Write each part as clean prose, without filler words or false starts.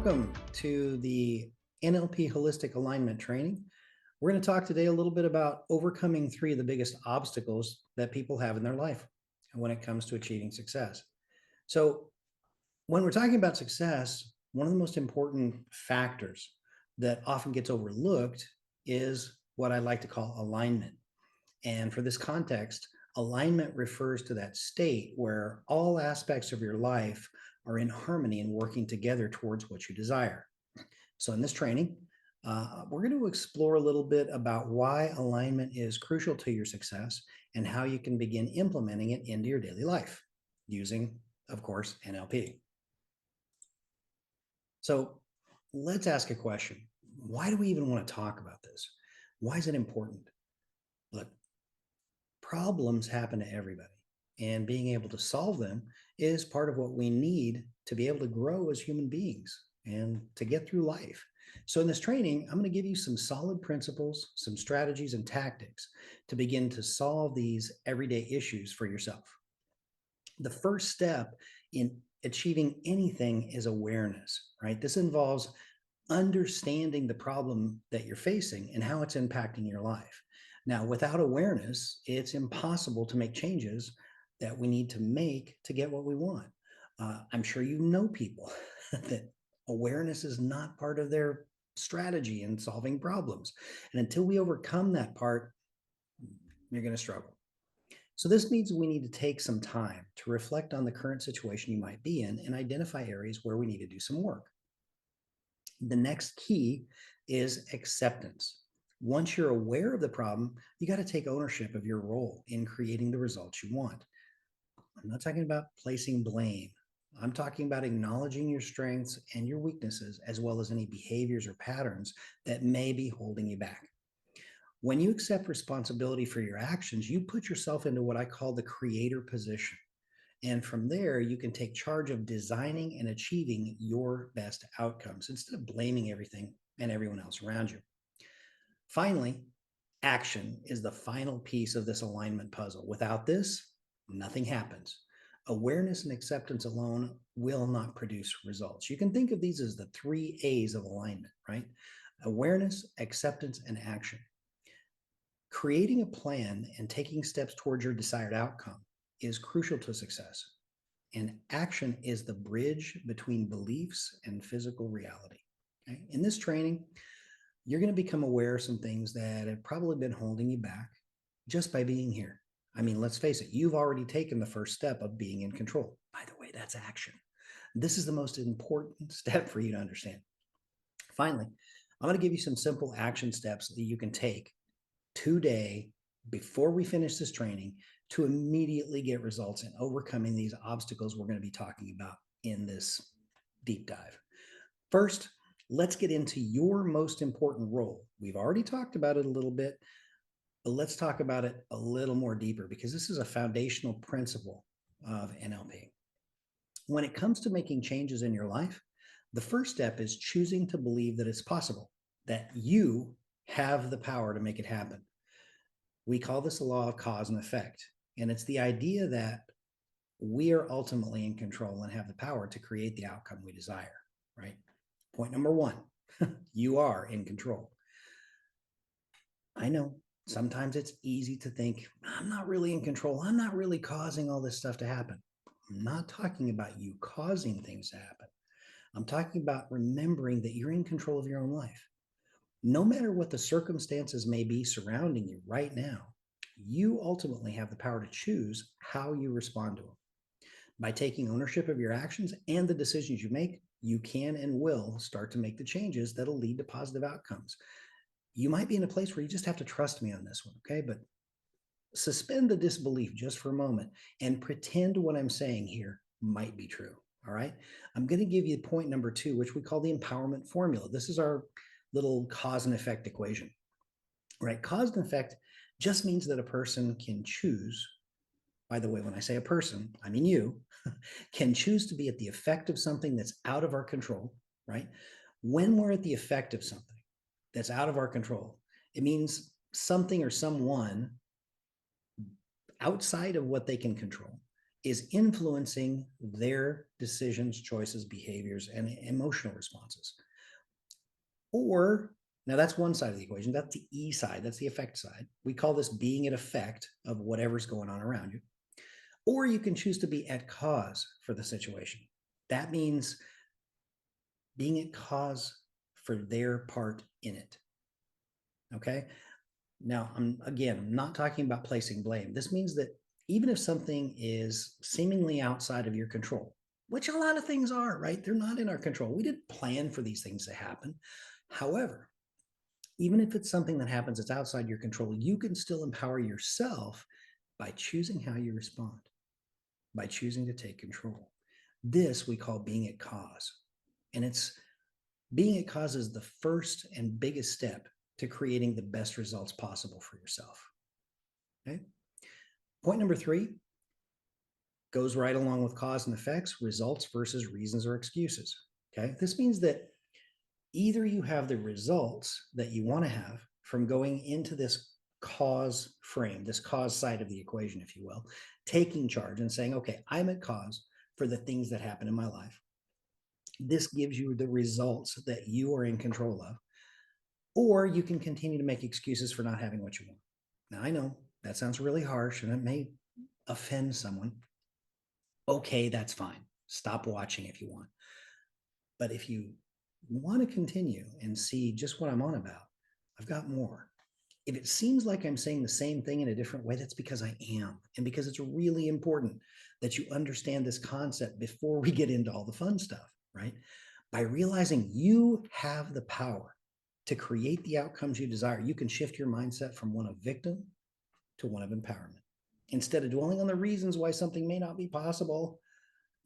welcome to the NLP Holistic Alignment Training. We're going to talk today a little bit about overcoming three of the biggest obstacles that people have in their life when it comes to achieving success. So when we're talking about success, one of the most important factors that often gets overlooked is what I like to call alignment. And for this context, alignment refers to that state where all aspects of your life are in harmony and working together towards what you desire. So in this training, we're going to explore a little bit about why alignment is crucial to your success and how you can begin implementing it into your daily life using, of course, NLP. So let's ask a question. Why do we even want to talk about this? Why is it important? Look, problems happen to everybody, and being able to solve them is part of what we need to be able to grow as human beings and to get through life. So in this training, I'm going to give you some solid principles, some strategies and tactics to begin to solve these everyday issues for yourself. The first step in achieving anything is awareness, right? This involves understanding the problem that you're facing and how it's impacting your life. Now, without awareness, it's impossible to make changes that we need to make to get what we want. I'm sure you know people that awareness is not part of their strategy in solving problems. And until we overcome that part, you're going to struggle. So this means we need to take some time to reflect on the current situation you might be in and identify areas where we need to do some work. The next key is acceptance. Once you're aware of the problem, you got to take ownership of your role in creating the results you want. I'm not talking about placing blame. I'm talking about acknowledging your strengths and your weaknesses, as well as any behaviors or patterns that may be holding you back. When you accept responsibility for your actions, you put yourself into what I call the creator position. And from there, you can take charge of designing and achieving your best outcomes instead of blaming everything and everyone else around you. Finally, action is the final piece of this alignment puzzle. Without this, nothing happens. Awareness and acceptance alone will not produce results. You can think of these as the 3 A's of alignment, right? Awareness, acceptance, and action. Creating a plan and taking steps towards your desired outcome is crucial to success. And action is the bridge between beliefs and physical reality. Okay? In this training, you're going to become aware of some things that have probably been holding you back just by being here. I mean, let's face it, you've already taken the first step of being in control. By the way, that's action. This is the most important step for you to understand. Finally, I'm going to give you some simple action steps that you can take today before we finish this training to immediately get results in overcoming these obstacles we're going to be talking about in this deep dive. First, let's get into your most important role. We've already talked about it a little bit, but let's talk about it a little more deeper because this is a foundational principle of NLP. When it comes to making changes in your life, the first step is choosing to believe that it's possible, that you have the power to make it happen. We call this a law of cause and effect, and it's the idea that we are ultimately in control and have the power to create the outcome we desire, right? Point number 1, you are in control. I know sometimes it's easy to think, I'm not really in control. I'm not really causing all this stuff to happen. I'm not talking about you causing things to happen. I'm talking about remembering that you're in control of your own life. No matter what the circumstances may be surrounding you right now, you ultimately have the power to choose how you respond to them. By taking ownership of your actions and the decisions you make, you can and will start to make the changes that'll lead to positive outcomes. You might be in a place where you just have to trust me on this one, okay? But suspend the disbelief just for a moment and pretend what I'm saying here might be true, all right? I'm going to give you point number 2, which we call the empowerment formula. This is our little cause and effect equation, right? Cause and effect just means that a person can choose. By the way, when I say a person, I mean you, can choose to be at the effect of something that's out of our control, right? When we're at the effect of something that's out of our control, it means something or someone outside of what they can control is influencing their decisions, choices, behaviors, and emotional responses. Or now that's one side of the equation. That's the E side. That's the effect side. We call this being at effect of whatever's going on around you. Or you can choose to be at cause for the situation. That means being at cause for their part in it. Okay. Now, I'm not talking about placing blame. This means that even if something is seemingly outside of your control, which a lot of things are, right? They're not in our control. We didn't plan for these things to happen. However, even if it's something that happens that's outside your control, you can still empower yourself by choosing how you respond, by choosing to take control. This we call being at cause. And it's being at cause is the first and biggest step to creating the best results possible for yourself. Okay. Point number 3 goes right along with cause and effects, results versus reasons or excuses. Okay. This means that either you have the results that you want to have from going into this cause frame, this cause side of the equation, if you will, taking charge and saying, okay, I'm at cause for the things that happen in my life. This gives you the results that you are in control of. Or you can continue to make excuses for not having what you want. Now, I know that sounds really harsh and it may offend someone. Okay, that's fine. Stop watching if you want. But if you want to continue and see just what I'm on about, I've got more. If it seems like I'm saying the same thing in a different way, that's because I am. And because it's really important that you understand this concept before we get into all the fun stuff, right? By realizing you have the power to create the outcomes you desire, you can shift your mindset from one of victim to one of empowerment. Instead of dwelling on the reasons why something may not be possible,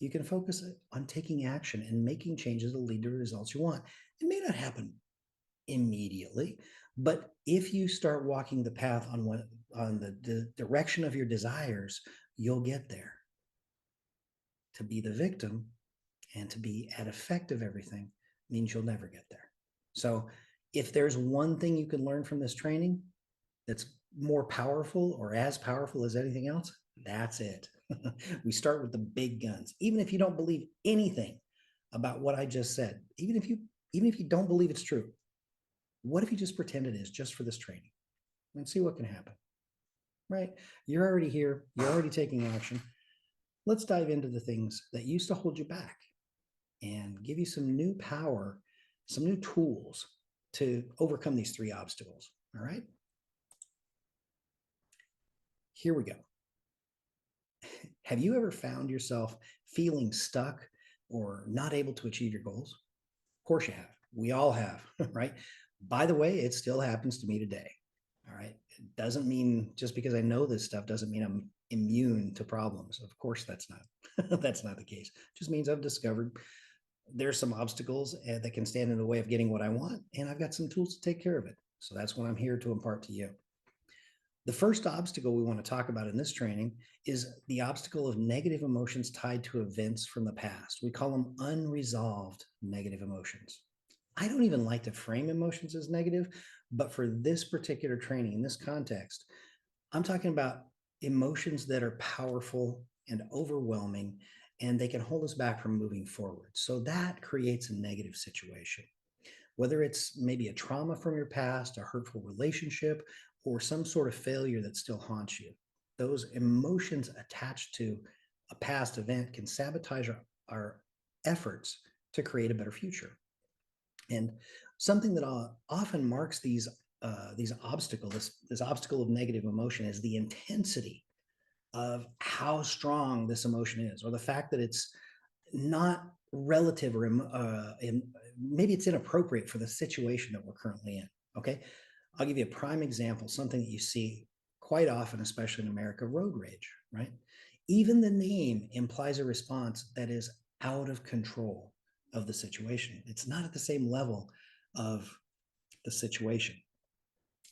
you can focus on taking action and making changes that lead to the results you want. It may not happen immediately, but if you start walking the path on the direction of your desires, you'll get there. To be the victim and to be at effect of everything means you'll never get there. So if there's one thing you can learn from this training that's more powerful or as powerful as anything else, that's it. We start with the big guns. Even if you don't believe anything about what I just said, even if you don't believe it's true, what if you just pretend it is just for this training and see what can happen? Right? You're already here. You're already taking action. Let's dive into the things that used to hold you back and give you some new power, some new tools to overcome these 3 obstacles. All right. Here we go. Have you ever found yourself feeling stuck or not able to achieve your goals? Of course you have. We all have, right? By the way, it still happens to me today. All right. It doesn't mean just because I know this stuff doesn't mean I'm immune to problems. Of course, that's not that's not the case. It just means I've discovered there's some obstacles that can stand in the way of getting what I want, and I've got some tools to take care of it. So that's what I'm here to impart to you. The first obstacle we want to talk about in this training is the obstacle of negative emotions tied to events from the past. We call them unresolved negative emotions. I don't even like to frame emotions as negative, but for this particular training, in this context, I'm talking about emotions that are powerful and overwhelming, and they can hold us back from moving forward. So that creates a negative situation. Whether it's maybe a trauma from your past, a hurtful relationship, or some sort of failure that still haunts you, those emotions attached to a past event can sabotage our efforts to create a better future. And something that often marks these obstacles, this obstacle of negative emotion, is the intensity of how strong this emotion is, or the fact that it's not relative or maybe it's inappropriate for the situation that we're currently in. Okay, I'll give you a prime example, something that you see quite often, especially in America: road rage. Right? Even the name implies a response that is out of control of the situation. It's not at the same level of the situation.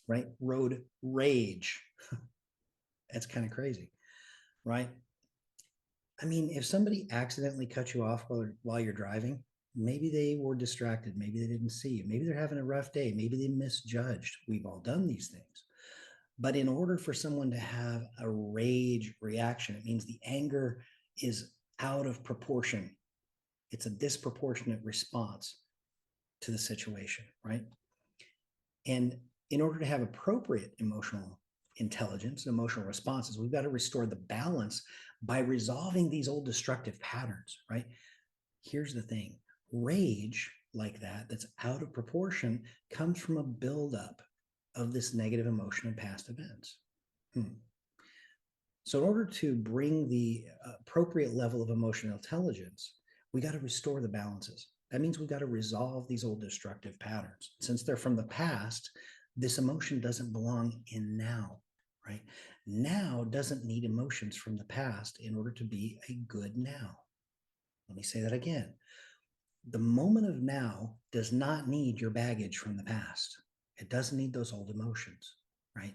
Right? Road rage. That's kind of crazy, right? I mean, if somebody accidentally cut you off while you're driving, maybe they were distracted. Maybe they didn't see you. Maybe they're having a rough day. Maybe they misjudged. We've all done these things. But in order for someone to have a rage reaction, it means the anger is out of proportion. It's a disproportionate response to the situation, right? And in order to have appropriate emotional intelligence, emotional responses, we've got to restore the balance by resolving these old destructive patterns, right? Here's the thing: rage like that, that's out of proportion, comes from a buildup of this negative emotion in past events. So, in order to bring the appropriate level of emotional intelligence, we got to restore the balances. That means we've got to resolve these old destructive patterns. Since they're from the past, this emotion doesn't belong in now, right? Now doesn't need emotions from the past in order to be a good now. Let me say that again. The moment of now does not need your baggage from the past. It doesn't need those old emotions, right?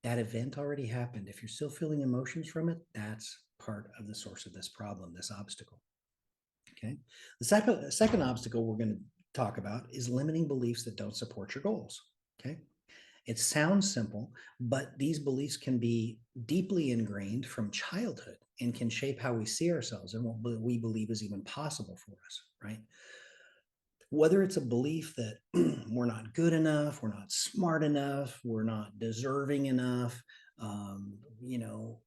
That event already happened. If you're still feeling emotions from it, that's part of the source of this problem, this obstacle. Okay. The second obstacle we're going to talk about is limiting beliefs that don't support your goals. Okay. It sounds simple, but these beliefs can be deeply ingrained from childhood and can shape how we see ourselves and what we believe is even possible for us, right? Whether it's a belief that we're not good enough, we're not smart enough, we're not deserving enough, you know,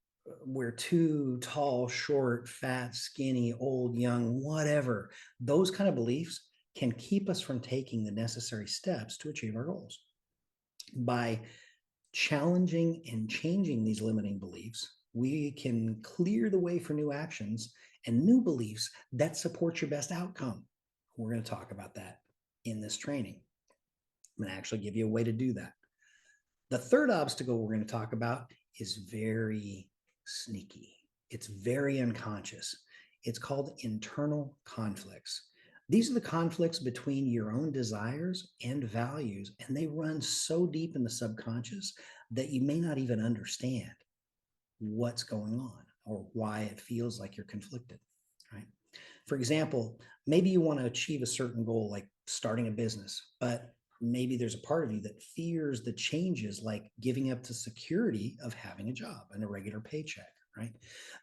we're too tall, short, fat, skinny, old, young, whatever. Those kind of beliefs can keep us from taking the necessary steps to achieve our goals. By challenging and changing these limiting beliefs, we can clear the way for new actions and new beliefs that support your best outcome. We're going to talk about that in this training. I'm going to actually give you a way to do that. The third obstacle we're going to talk about is very sneaky. It's very unconscious. It's called internal conflicts. These are the conflicts between your own desires and values, and they run so deep in the subconscious that you may not even understand what's going on or why it feels like you're conflicted, right? For example, maybe you want to achieve a certain goal, like starting a business, but maybe there's a part of you that fears the changes, like giving up to security of having a job and a regular paycheck, right?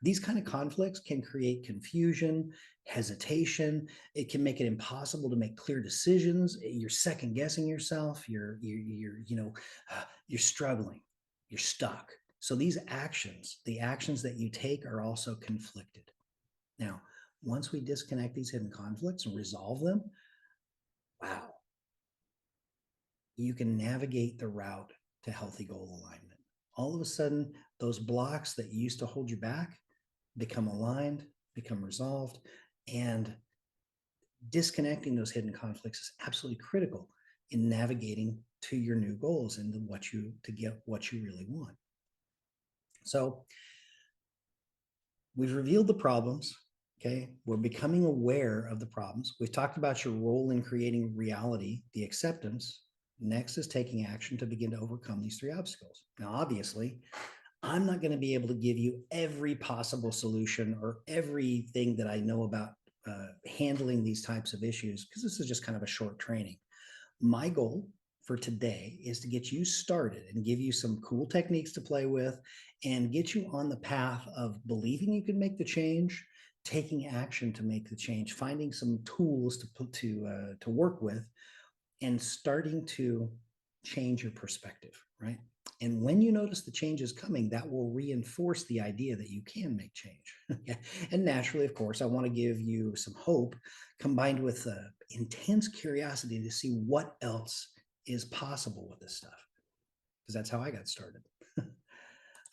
These kind of conflicts can create confusion, hesitation. It can make it impossible to make clear decisions. You're second guessing yourself. You're struggling. You're stuck. So these actions, the actions that you take, are also conflicted. Now, once we disconnect these hidden conflicts and resolve them, wow, you can navigate the route to healthy goal alignment. All of a sudden, those blocks that used to hold you back become aligned, become resolved, and disconnecting those hidden conflicts is absolutely critical in navigating to your new goals and to get what you really want. So we've revealed the problems. Okay, we're becoming aware of the problems. We've talked about your role in creating reality, the acceptance. Next is taking action to begin to overcome these three obstacles. Now, obviously, I'm not going to be able to give you every possible solution or everything that I know about handling these types of issues, because this is just kind of a short training. My goal for today is to get you started and give you some cool techniques to play with and get you on the path of believing you can make the change, taking action to make the change, finding some tools to put to work with, and starting to change your perspective, right? And when you notice the changes coming, that will reinforce the idea that you can make change. And naturally, of course, I want to give you some hope combined with intense curiosity to see what else is possible with this stuff, because that's how I got started.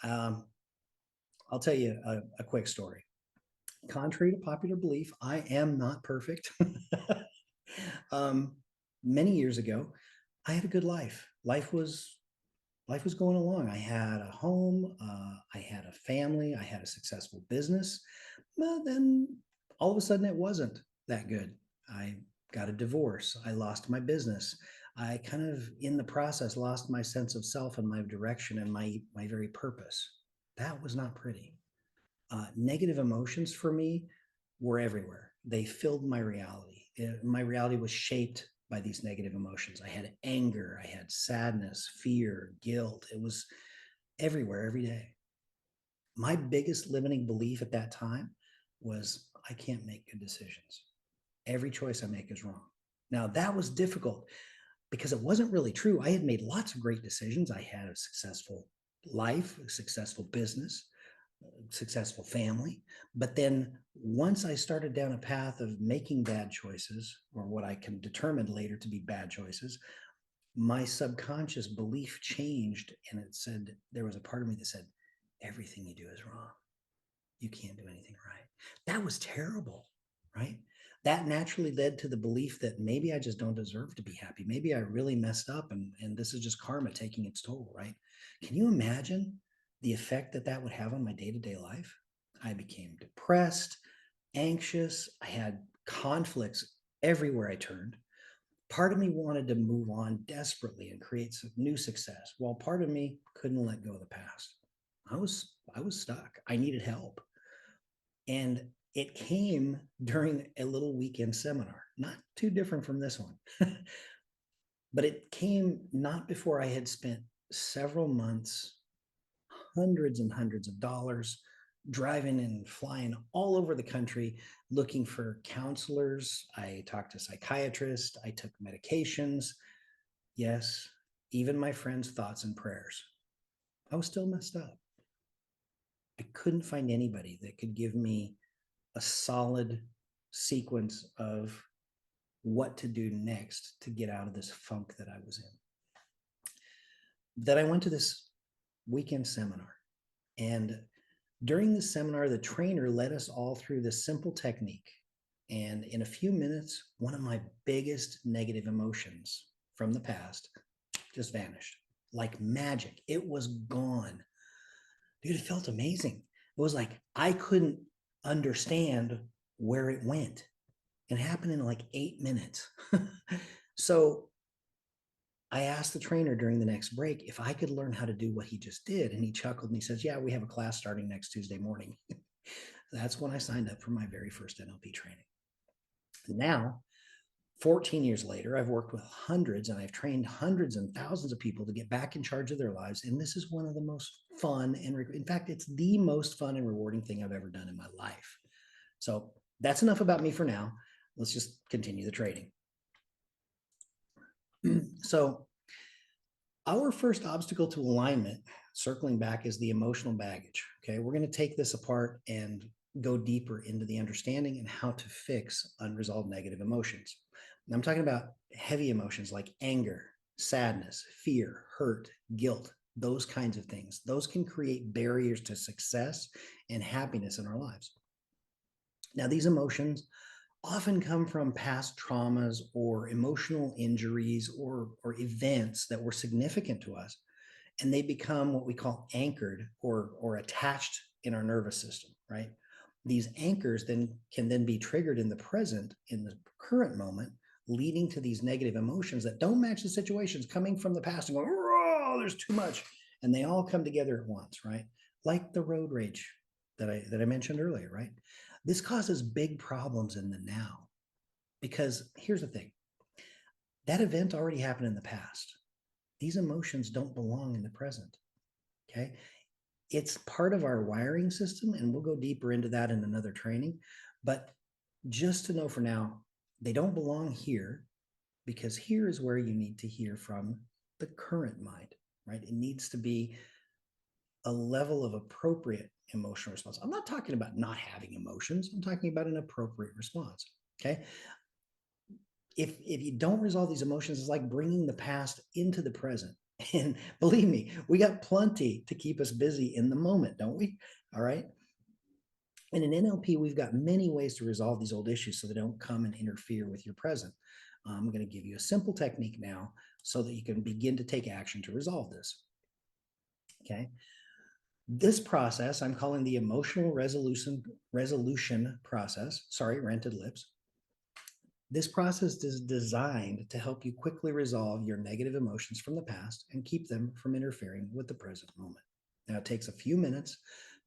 I'll tell you a quick story. Contrary to popular belief, I am not perfect. Many years ago, I had a good life. Life was going along. I had a home, I had a family, I had a successful business. But then all of a sudden, it wasn't that good. I got a divorce. I lost my business. I kind of, in the process, lost my sense of self and my direction and my very purpose. That was not pretty. Negative emotions for me were everywhere. They filled my reality. My reality was shaped by these negative emotions. I had anger, I had sadness, fear, guilt. It was everywhere, every day. My biggest limiting belief at that time was I can't make good decisions. Every choice I make is wrong. Now, that was difficult because it wasn't really true. I had made lots of great decisions. I had a successful life, a successful business, a successful family. But then once I started down a path of making bad choices, or what I can determine later to be bad choices, my subconscious belief changed. And it said, there was a part of me that said, everything you do is wrong. You can't do anything right. That was terrible, right? That naturally led to the belief that maybe I just don't deserve to be happy. Maybe I really messed up and this is just karma taking its toll, right? Can you imagine the effect that that would have on my day-to-day life? I became depressed, anxious. I had conflicts everywhere I turned. Part of me wanted to move on desperately and create some new success, while part of me couldn't let go of the past. I was stuck. I needed help. And it came during a little weekend seminar, not too different from this one. But it came not before I had spent several months, hundreds and hundreds of dollars, driving and flying all over the country looking for counselors. I talked to psychiatrists, I took medications. Yes, even my friends' thoughts and prayers. I was still messed up. I couldn't find anybody that could give me a solid sequence of what to do next to get out of this funk that I was in. Then I went to this weekend seminar. And during the seminar, the trainer led us all through this simple technique. And in a few minutes, one of my biggest negative emotions from the past just vanished like magic. It was gone. Dude, it felt amazing. It was like I couldn't understand where it went. It happened in like 8 minutes. So I asked the trainer during the next break if I could learn how to do what he just did. And he chuckled and he says, yeah, we have a class starting next Tuesday morning. That's when I signed up for my very first NLP training. Now, 14 years later, I've worked with hundreds and I've trained hundreds and thousands of people to get back in charge of their lives. And this is one of the most fun and, in fact, it's the most fun and rewarding thing I've ever done in my life. So that's enough about me for now. Let's just continue the trading. So our first obstacle to alignment, circling back, is the emotional baggage. Okay, we're going to take this apart and go deeper into the understanding and how to fix unresolved negative emotions. And I'm talking about heavy emotions like anger, sadness, fear, hurt, guilt, those kinds of things. Those can create barriers to success and happiness in our lives. Now, these emotions often come from past traumas or emotional injuries or events that were significant to us, and they become what we call anchored or attached in our nervous system, right? These anchors then can then be triggered in the present, in the current moment, leading to these negative emotions that don't match the situations coming from the past and going, oh, there's too much. And they all come together at once, right? Like the road rage that I mentioned earlier, right? This causes big problems in the now, because here's the thing, that event already happened in the past. These emotions don't belong in the present. Okay. It's part of our wiring system, and we'll go deeper into that in another training. But just to know for now, they don't belong here, because here is where you need to hear from the current mind, right? It needs to be a level of appropriate emotional response. I'm not talking about not having emotions. I'm talking about an appropriate response. Okay. If you don't resolve these emotions, it's like bringing the past into the present. And believe me, we got plenty to keep us busy in the moment, don't we? All right. And in NLP, we've got many ways to resolve these old issues so they don't come and interfere with your present. I'm going to give you a simple technique now so that you can begin to take action to resolve this. Okay. This process I'm calling the emotional resolution process. Sorry, rented lips. This process is designed to help you quickly resolve your negative emotions from the past and keep them from interfering with the present moment. Now, it takes a few minutes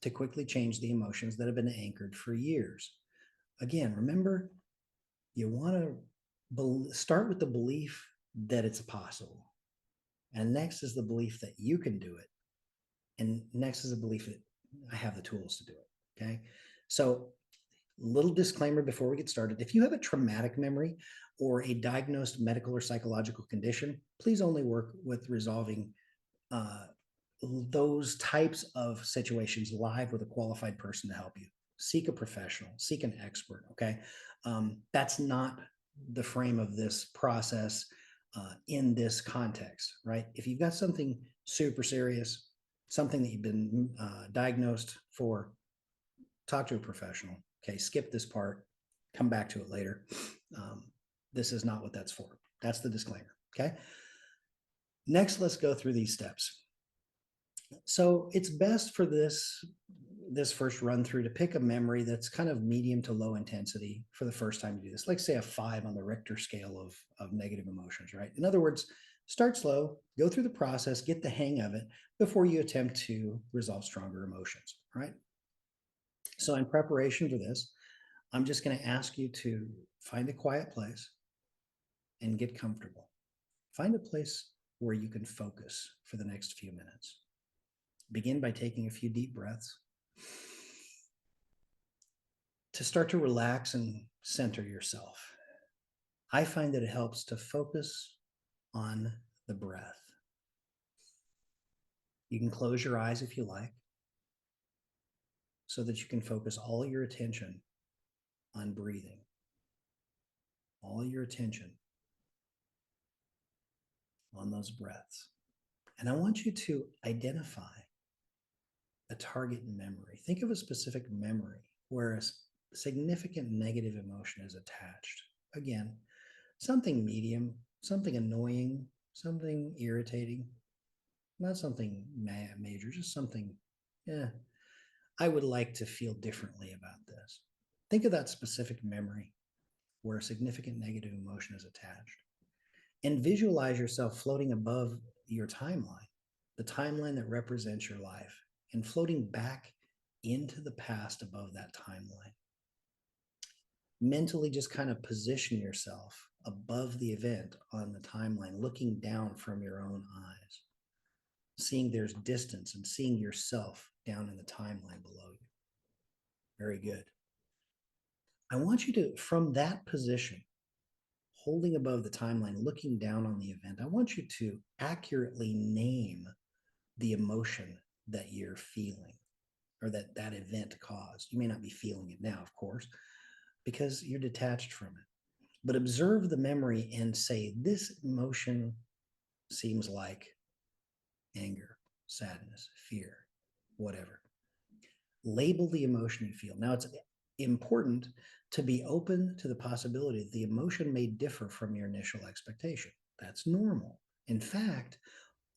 to quickly change the emotions that have been anchored for years. Again, remember, you want to start with the belief that it's possible. And next is the belief that you can do it. And next is a belief that I have the tools to do it. Okay. So, little disclaimer before we get started. If you have a traumatic memory or a diagnosed medical or psychological condition, please only work with resolving uh, those types of situations live with a qualified person to help you. Seek a professional, seek an expert. Okay. That's not the frame of this process in this context, right? If you've got something super serious, something that you've been diagnosed for, talk to a professional. Okay. Skip this part, come back to it later. Um, this is not what that's for. That's the disclaimer. Okay. Next, let's go through these steps. So it's best for this first run through to pick a memory that's kind of medium to low intensity for the first time you do this, like say a 5 on the Richter scale of negative emotions, right? In other words, start slow, go through the process, get the hang of it before you attempt to resolve stronger emotions, right? So in preparation for this, I'm just going to ask you to find a quiet place and get comfortable. Find a place where you can focus for the next few minutes. Begin by taking a few deep breaths to start to relax and center yourself. I find that it helps to focus on the breath. You can close your eyes if you like so that you can focus all your attention on breathing, all your attention on those breaths. And I want you to identify a target in memory. Think of a specific memory where a significant negative emotion is attached. Again, something medium, something annoying, something irritating, not something major, just something, yeah, I would like to feel differently about this. Think of that specific memory where a significant negative emotion is attached and visualize yourself floating above your timeline, the timeline that represents your life, and floating back into the past above that timeline. Mentally just kind of position yourself above the event on the timeline, looking down from your own eyes, seeing there's distance and seeing yourself down in the timeline below you. Very good. I want you to, from that position, holding above the timeline, looking down on the event, I want you to accurately name the emotion that you're feeling or that that event caused. You may not be feeling it now, of course, because you're detached from it. But observe the memory and say, this emotion seems like anger, sadness, fear, whatever. Label the emotion you feel. Now, it's important to be open to the possibility that the emotion may differ from your initial expectation. That's normal. In fact,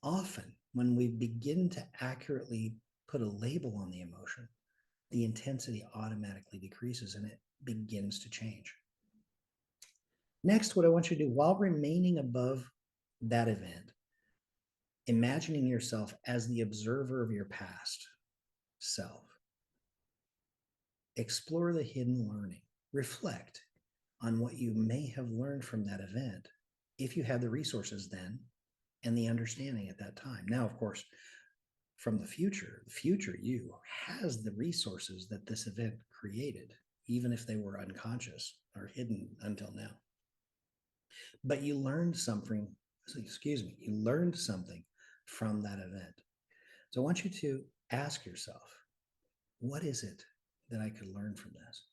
often when we begin to accurately put a label on the emotion, the intensity automatically decreases and it begins to change. Next, what I want you to do while remaining above that event, imagining yourself as the observer of your past self. Explore the hidden learning. Reflect on what you may have learned from that event if you had the resources then and the understanding at that time. Now, of course, from the future you has the resources that this event created, even if they were unconscious or hidden until now. But you learned something, you learned something from that event. So I want you to ask yourself, what is it that I could learn from this?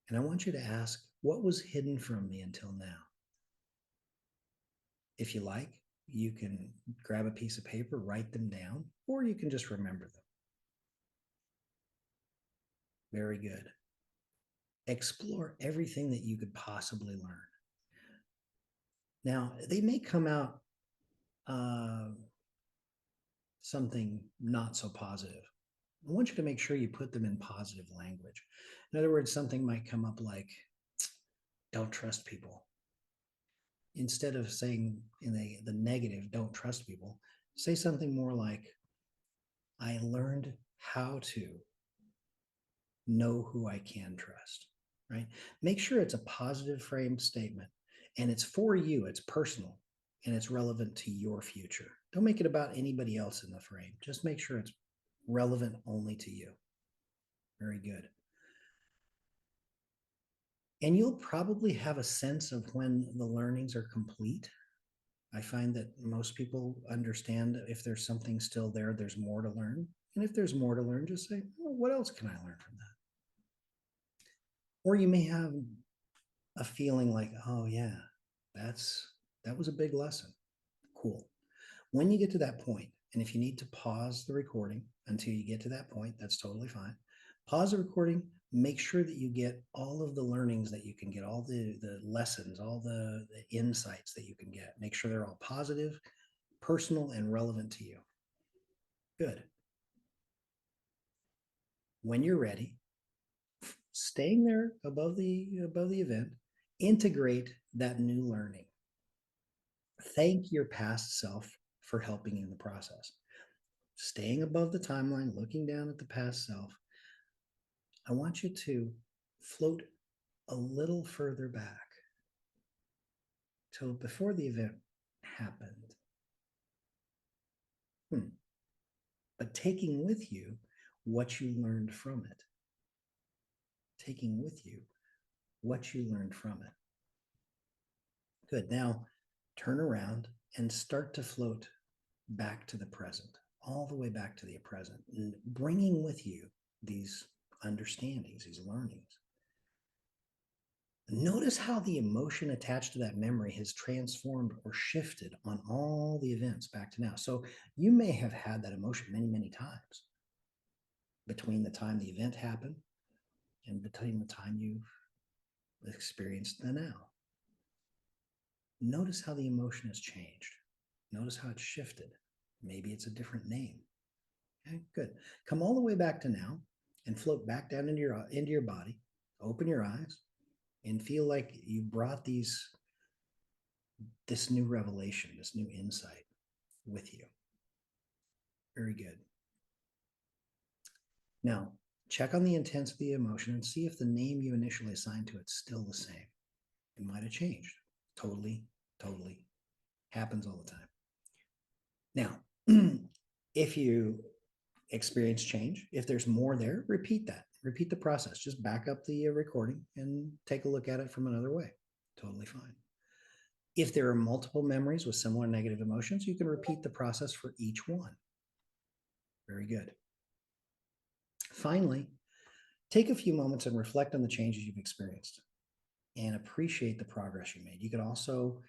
And I want you to ask, what was hidden from me until now? If you like, you can grab a piece of paper, write them down, or you can just remember them. Very good. Explore everything that you could possibly learn. Now, they may come out something not so positive. I want you to make sure you put them in positive language. In other words, something might come up like, don't trust people. Instead of saying in the negative, don't trust people, say something more like, I learned how to know who I can trust. right? Make sure it's a positive framed statement and it's for you, it's personal, and it's relevant to your future. Don't make it about anybody else in the frame. Just make sure it's relevant only to you. Very good. And you'll probably have a sense of when the learnings are complete. I find that most people understand if there's something still there, there's more to learn. And if there's more to learn, just say, well, what else can I learn from that? Or you may have a feeling like, oh yeah, that was a big lesson. Cool. When you get to that point, and if you need to pause the recording until you get to that point, that's totally fine. Pause the recording, make sure that you get all of the learnings that you can get, all the lessons, all the insights that you can get. Make sure they're all positive, personal, and relevant to you. Good. When you're ready, staying there above the event, integrate that new learning. Thank your past self for helping in the process. Staying above the timeline, looking down at the past self, I want you to float a little further back till before the event happened. But taking with you what you learned from it. Taking with you what you learned from it. Good. Now turn around and start to float back to the present, all the way back to the present, and bringing with you these understandings, these learnings. Notice how the emotion attached to that memory has transformed or shifted on all the events back to now. So you may have had that emotion many, many times between the time the event happened and between the time you've experienced the now. Notice how the emotion has changed. Notice how it's shifted. Maybe it's a different name. Okay, good. Come all the way back to now and float back down into your body. Open your eyes and feel like you brought this new revelation, this new insight with you. Very good. Now, check on the intensity of the emotion and see if the name you initially assigned to it's still the same. It might have changed. Totally happens all the time. Now, if you experience change, if there's more there, repeat that. Repeat the process. Just back up the recording and take a look at it from another way. Totally fine. If there are multiple memories with similar negative emotions, you can repeat the process for each one. Very good. Finally, take a few moments and reflect on the changes you've experienced and appreciate the progress you made. You could also,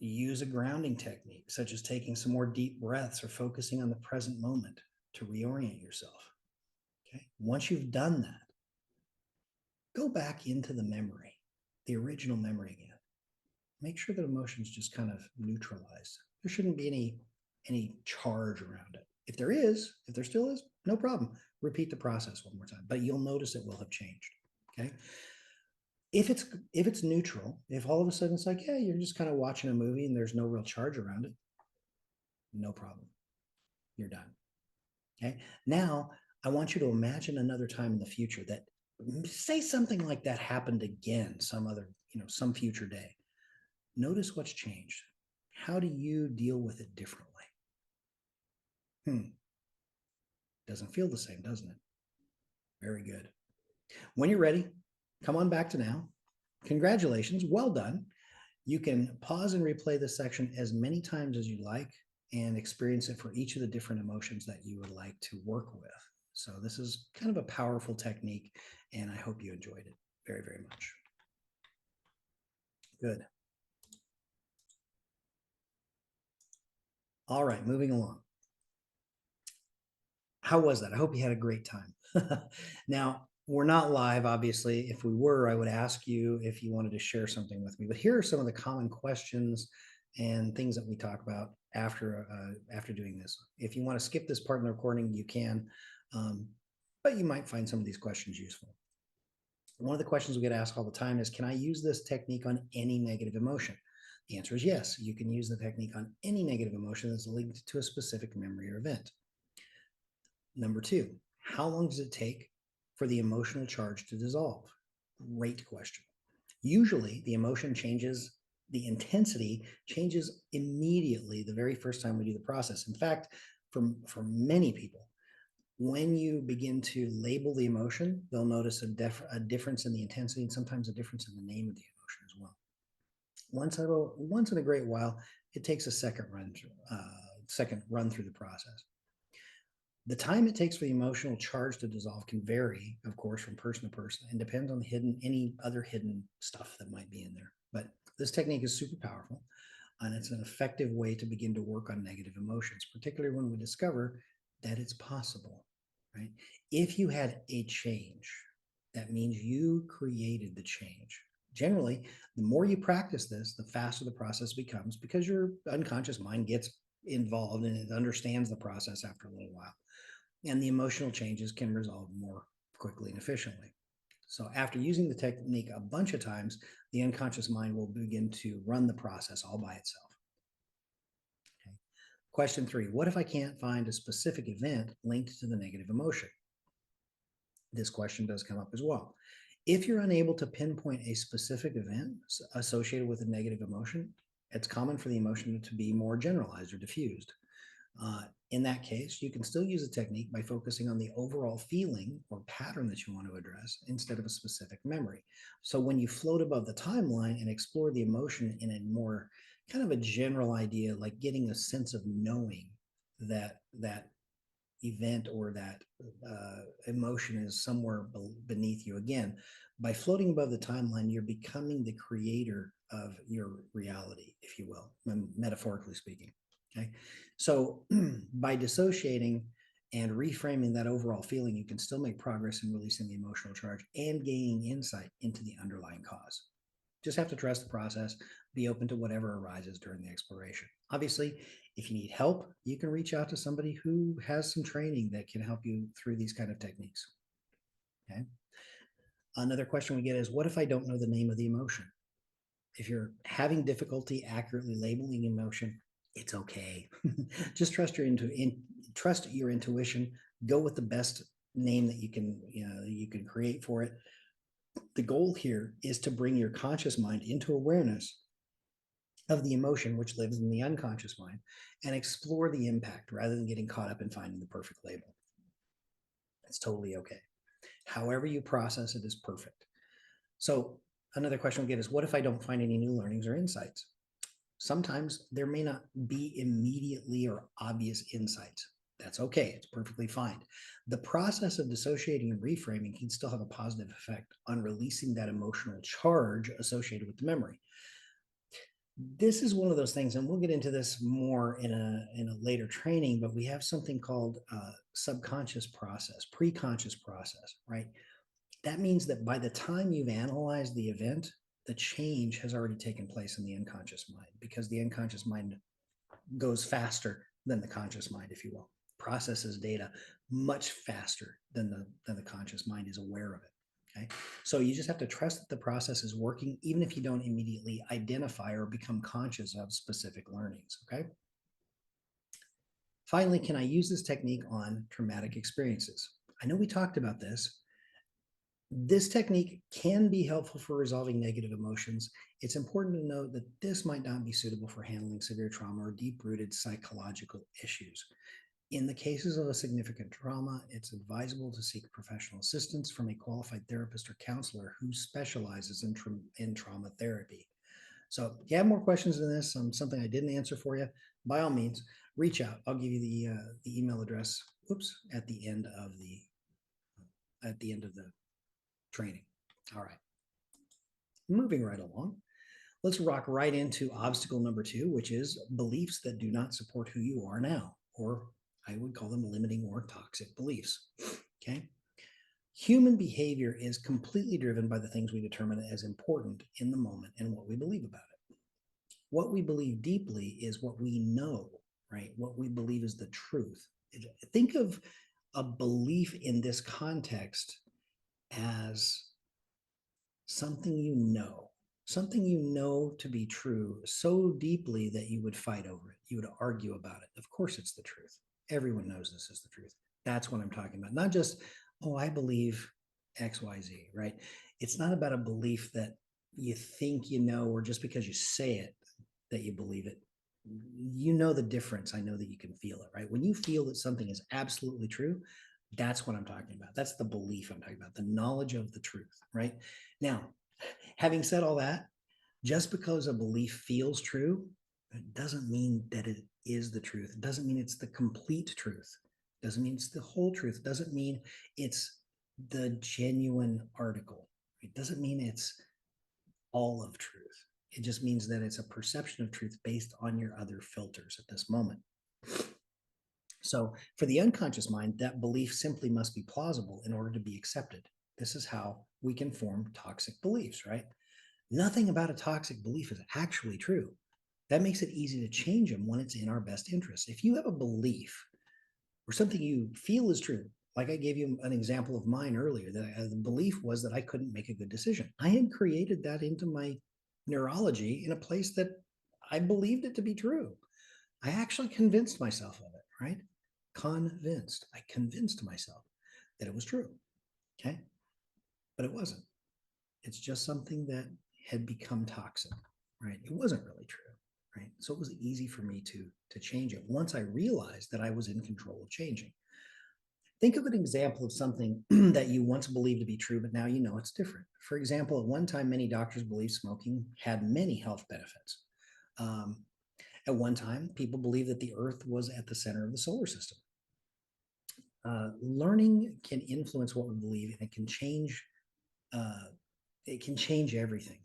use a grounding technique, such as taking some more deep breaths or focusing on the present moment to reorient yourself. Okay. Once you've done that, go back into the memory, the original memory again. Make sure that emotions just kind of neutralize. There shouldn't be any charge around it. If there still is, no problem. Repeat the process one more time, but you'll notice it will have changed. Okay. If it's neutral, if all of a sudden it's like, yeah, you're just kind of watching a movie and there's no real charge around it, no problem. You're done. Okay. Now I want you to imagine another time in the future that, say something like that happened again, some future day. Notice what's changed. How do you deal with it differently? Doesn't feel the same, doesn't it? Very good. When you're ready, come on back to now. Congratulations, well done. You can pause and replay this section as many times as you like and experience it for each of the different emotions that you would like to work with. So this is kind of a powerful technique, and I hope you enjoyed it very, very much. Good. All right, moving along. How was that? I hope you had a great time. Now, we're not live, obviously. If we were, I would ask you if you wanted to share something with me. But here are some of the common questions and things that we talk about after doing this. If you want to skip this part in the recording, you can, but you might find some of these questions useful. One of the questions we get asked all the time is, can I use this technique on any negative emotion? The answer is yes. You can use the technique on any negative emotion that's linked to a specific memory or event. Number two, how long does it take for the emotional charge to dissolve? Great question. Usually, the emotion changes, the intensity changes immediately the very first time we do the process. In fact, for many people, when you begin to label the emotion, they'll notice a difference in the intensity and sometimes a difference in the name of the emotion as well. Once in a great while, it takes a second run through the process. The time it takes for the emotional charge to dissolve can vary, of course, from person to person and depends on any other hidden stuff that might be in there. But this technique is super powerful, and it's an effective way to begin to work on negative emotions, particularly when we discover that it's possible, right? If you had a change, that means you created the change. Generally, the more you practice this, the faster the process becomes because your unconscious mind gets involved and it understands the process after a little while. And the emotional changes can resolve more quickly and efficiently. So after using the technique a bunch of times, the unconscious mind will begin to run the process all by itself. Okay. Question 3, what if I can't find a specific event linked to the negative emotion? This question does come up as well. If you're unable to pinpoint a specific event associated with a negative emotion, it's common for the emotion to be more generalized or diffused. In that case, you can still use a technique by focusing on the overall feeling or pattern that you want to address instead of a specific memory. So when you float above the timeline and explore the emotion in a more kind of a general idea, like getting a sense of knowing that event or that emotion is somewhere beneath you. Again, by floating above the timeline, you're becoming the creator of your reality, if you will, metaphorically speaking. Okay. So by dissociating and reframing that overall feeling, you can still make progress in releasing the emotional charge and gaining insight into the underlying cause. Just have to trust the process, be open to whatever arises during the exploration. Obviously, if you need help, you can reach out to somebody who has some training that can help you through these kind of techniques. Okay. Another question we get is, what if I don't know the name of the emotion? If you're having difficulty accurately labeling emotion, it's okay. Just trust your intuition. Go with the best name that you can create for it. The goal here is to bring your conscious mind into awareness of the emotion which lives in the unconscious mind and explore the impact rather than getting caught up in finding the perfect label. That's totally okay. However you process it is perfect. So another question we get is, what if I don't find any new learnings or insights? Sometimes there may not be immediately or obvious insights. That's okay. It's perfectly fine. The process of dissociating and reframing can still have a positive effect on releasing that emotional charge associated with the memory. This is one of those things, and we'll get into this more in a later training, but we have something called subconscious process, preconscious process, right? That means that by the time you've analyzed the event, the change has already taken place in the unconscious mind because the unconscious mind goes faster than the conscious mind, if you will, processes data much faster than the conscious mind is aware of it. Okay. So you just have to trust that the process is working, even if you don't immediately identify or become conscious of specific learnings. Okay. Finally, can I use this technique on traumatic experiences? I know we talked about this. This technique can be helpful for resolving negative emotions. It's important to note that this might not be suitable for handling severe trauma or deep-rooted psychological issues. In the cases of a significant trauma, it's advisable to seek professional assistance from a qualified therapist or counselor who specializes in trauma therapy. So if you have more questions than this, something I didn't answer for you, by all means, reach out. I'll give you the email address. At the end of the training. All right. Moving right along, let's rock right into obstacle number 2, which is beliefs that do not support who you are now, or I would call them limiting or toxic beliefs. Okay. Human behavior is completely driven by the things we determine as important in the moment and what we believe about it. What we believe deeply is what we know, right? What we believe is the truth. Think of a belief in this context as something you know to be true so deeply that you would fight over it. You would argue about it. Of course, it's the truth. Everyone knows this is the truth. That's what I'm talking about. Not just, oh, I believe XYZ, right? It's not about a belief that you think you know, or just because you say it that you believe it. You know the difference. I know that you can feel it, right? When you feel that something is absolutely true, that's what I'm talking about. That's the belief I'm talking about, the knowledge of the truth, right? Now, having said all that, just because a belief feels true, it doesn't mean that it is the truth. It doesn't mean it's the complete truth. It doesn't mean it's the whole truth. It doesn't mean it's the genuine article. It doesn't mean it's all of truth. It just means that it's a perception of truth based on your other filters at this moment. So, for the unconscious mind, that belief simply must be plausible in order to be accepted. This is how we can form toxic beliefs, right? Nothing about a toxic belief is actually true. That makes it easy to change them when it's in our best interest. If you have a belief or something you feel is true, like I gave you an example of mine earlier, that the belief was that I couldn't make a good decision. I had created that into my neurology in a place that I believed it to be true. I actually convinced myself of it, right? Convinced. I convinced myself that it was true. Okay. But it wasn't. It's just something that had become toxic, right? It wasn't really true, right? So it was easy for me to change it once I realized that I was in control of changing. Think of an example of something that you once believed to be true, but now you know it's different. For example, at one time, many doctors believed smoking had many health benefits. Um, at one time, people believed that the Earth was at the center of the solar system. Learning can influence what we believe, and uh, it can change everything.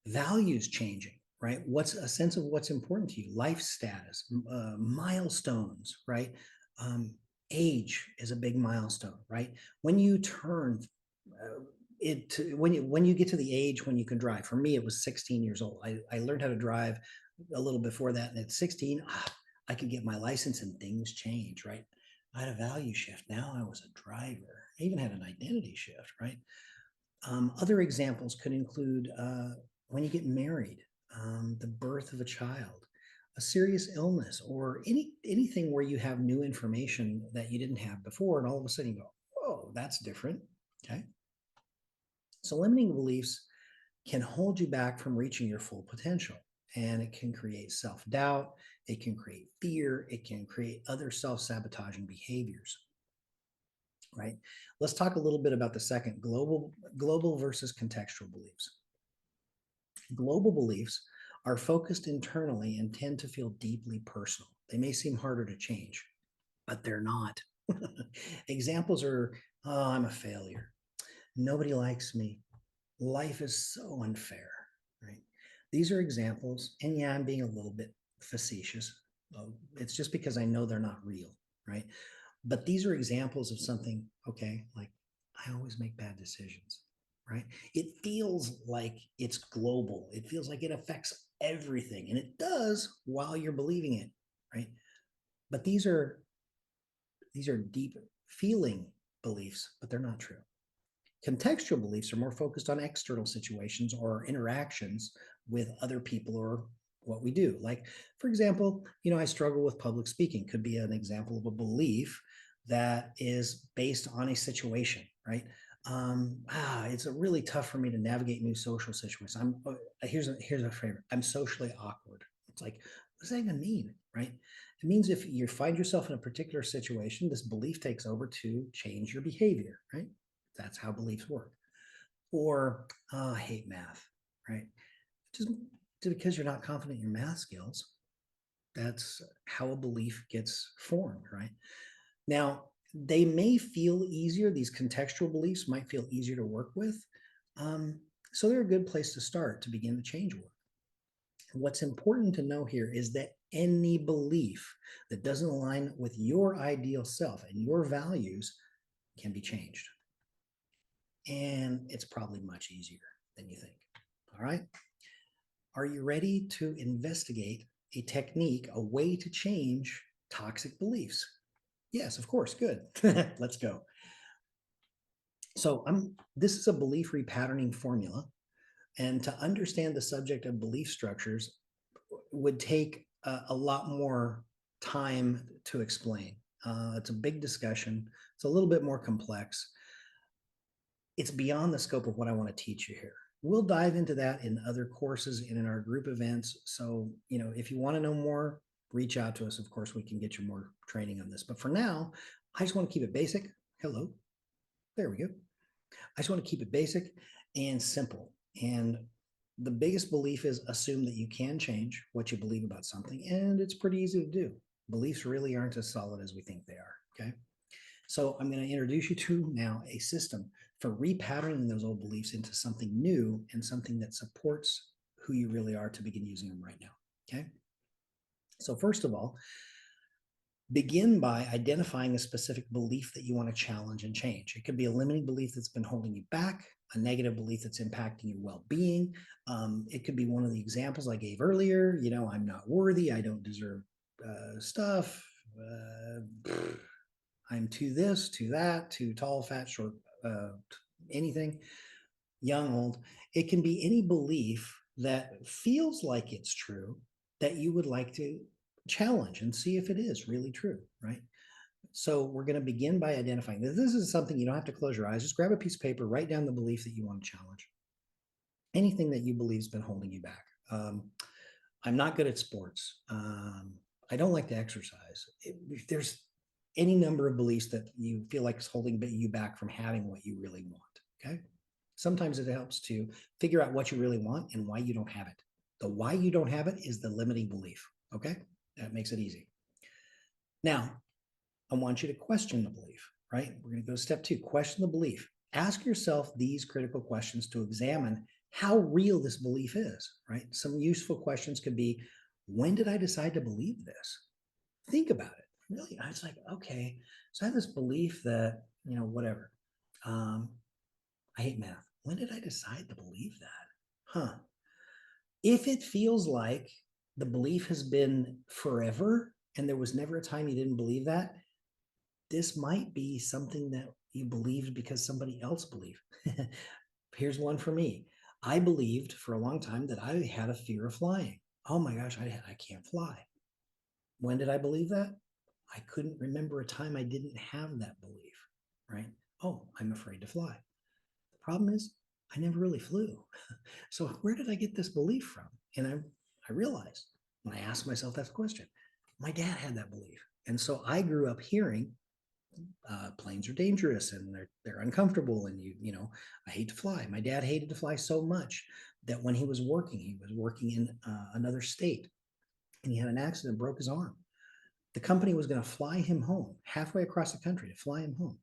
Values changing, right? What's a sense of what's important to you, life status, milestones, right? Um, Age is a big milestone, right? When you turn when you get to the age when you can drive. For me, it was 16 years old. I learned how to drive a little before that, and at 16, I could get my license, and things change, right? I had a value shift. Now I was a driver. I even had an identity shift, right? Other examples could include when you get married, the birth of a child, a serious illness, or anything where you have new information that you didn't have before, and all of a sudden you go, "Whoa, that's different." Okay, so limiting beliefs can hold you back from reaching your full potential, and it can create self-doubt, it can create fear, it can create other self-sabotaging behaviors. Right? Let's talk a little bit about the second, global versus contextual beliefs. Global beliefs are focused internally and tend to feel deeply personal. They may seem harder to change, but they're not. Examples are, oh, I'm a failure. Nobody likes me. Life is so unfair, right? These are examples, and yeah, I'm being a little bit facetious. It's just because I know they're not real, right? But these are examples of something, okay, like I always make bad decisions, right? It feels like it's global. It feels like it affects everything, and it does while you're believing it, right? But these are deep feeling beliefs, but they're not true. Contextual beliefs are more focused on external situations or interactions with other people or what we do. Like, for example, I struggle with public speaking, could be an example of a belief that is based on a situation, right? It's really tough for me to navigate new social situations. Here's a favorite. I'm socially awkward. It's like, what does that even mean, right? It means if you find yourself in a particular situation, this belief takes over to change your behavior, right? That's how beliefs work. Or, I hate math, right? Just because you're not confident in your math skills, that's how a belief gets formed, right? Now, they may feel easier, these contextual beliefs might feel easier to work with. Um, so they're a good place to start to begin the change work. What's important to know here is that any belief that doesn't align with your ideal self and your values can be changed. And it's probably much easier than you think. All right. Are you ready to investigate a technique, a way to change toxic beliefs? Yes, of course. Good. Let's go. So this is a belief repatterning formula. And to understand the subject of belief structures would take a lot more time to explain. It's a big discussion. It's a little bit more complex. it's beyond the scope of what I want to teach you here. We'll dive into that in other courses and in our group events. So, if you want to know more, reach out to us. Of course, we can get you more training on this. But for now, I just want to keep it basic. Hello. There we go. I just want to keep it basic and simple. And the biggest belief is assume that you can change what you believe about something. And it's pretty easy to do. Beliefs really aren't as solid as we think they are. Okay. So I'm going to introduce you to now a system for repatterning those old beliefs into something new and something that supports who you really are to begin using them right now. Okay. So first of all, begin by identifying a specific belief that you want to challenge and change. It could be a limiting belief that's been holding you back, a negative belief that's impacting your well-being. It could be one of the examples I gave earlier. I'm not worthy. I don't deserve stuff. I'm too this, too that, too tall, fat, short, anything, young, old. It can be any belief that feels like it's true that you would like to challenge and see if it is really true, right? So we're going to begin by identifying that this is something you don't have to close your eyes. Just grab a piece of paper, write down the belief that you want to challenge. Anything that you believe has been holding you back. I'm not good at sports. I don't like to exercise. If there's any number of beliefs that you feel like is holding you back from having what you really want. Okay. Sometimes it helps to figure out what you really want and why you don't have it. The why you don't have it is the limiting belief. Okay. That makes it easy. Now, I want you to question the belief, right? We're going to go to step 2, question the belief. Ask yourself these critical questions to examine how real this belief is, right? Some useful questions could be, when did I decide to believe this? Think about it. Really, I was like, okay, so I have this belief that, whatever. I hate math. When did I decide to believe that? Huh. If it feels like the belief has been forever and there was never a time you didn't believe that, this might be something that you believed because somebody else believed. Here's one for me. I believed for a long time that I had a fear of flying. Oh my gosh, I can't fly. When did I believe that? I couldn't remember a time I didn't have that belief, right? Oh, I'm afraid to fly. The problem is I never really flew. So where did I get this belief from? And I realized when I asked myself that question, my dad had that belief. And so I grew up hearing planes are dangerous and they're uncomfortable and I hate to fly. My dad hated to fly so much that when he was working in another state and he had an accident, broke his arm. The company was going to fly him home halfway across the country to fly him home.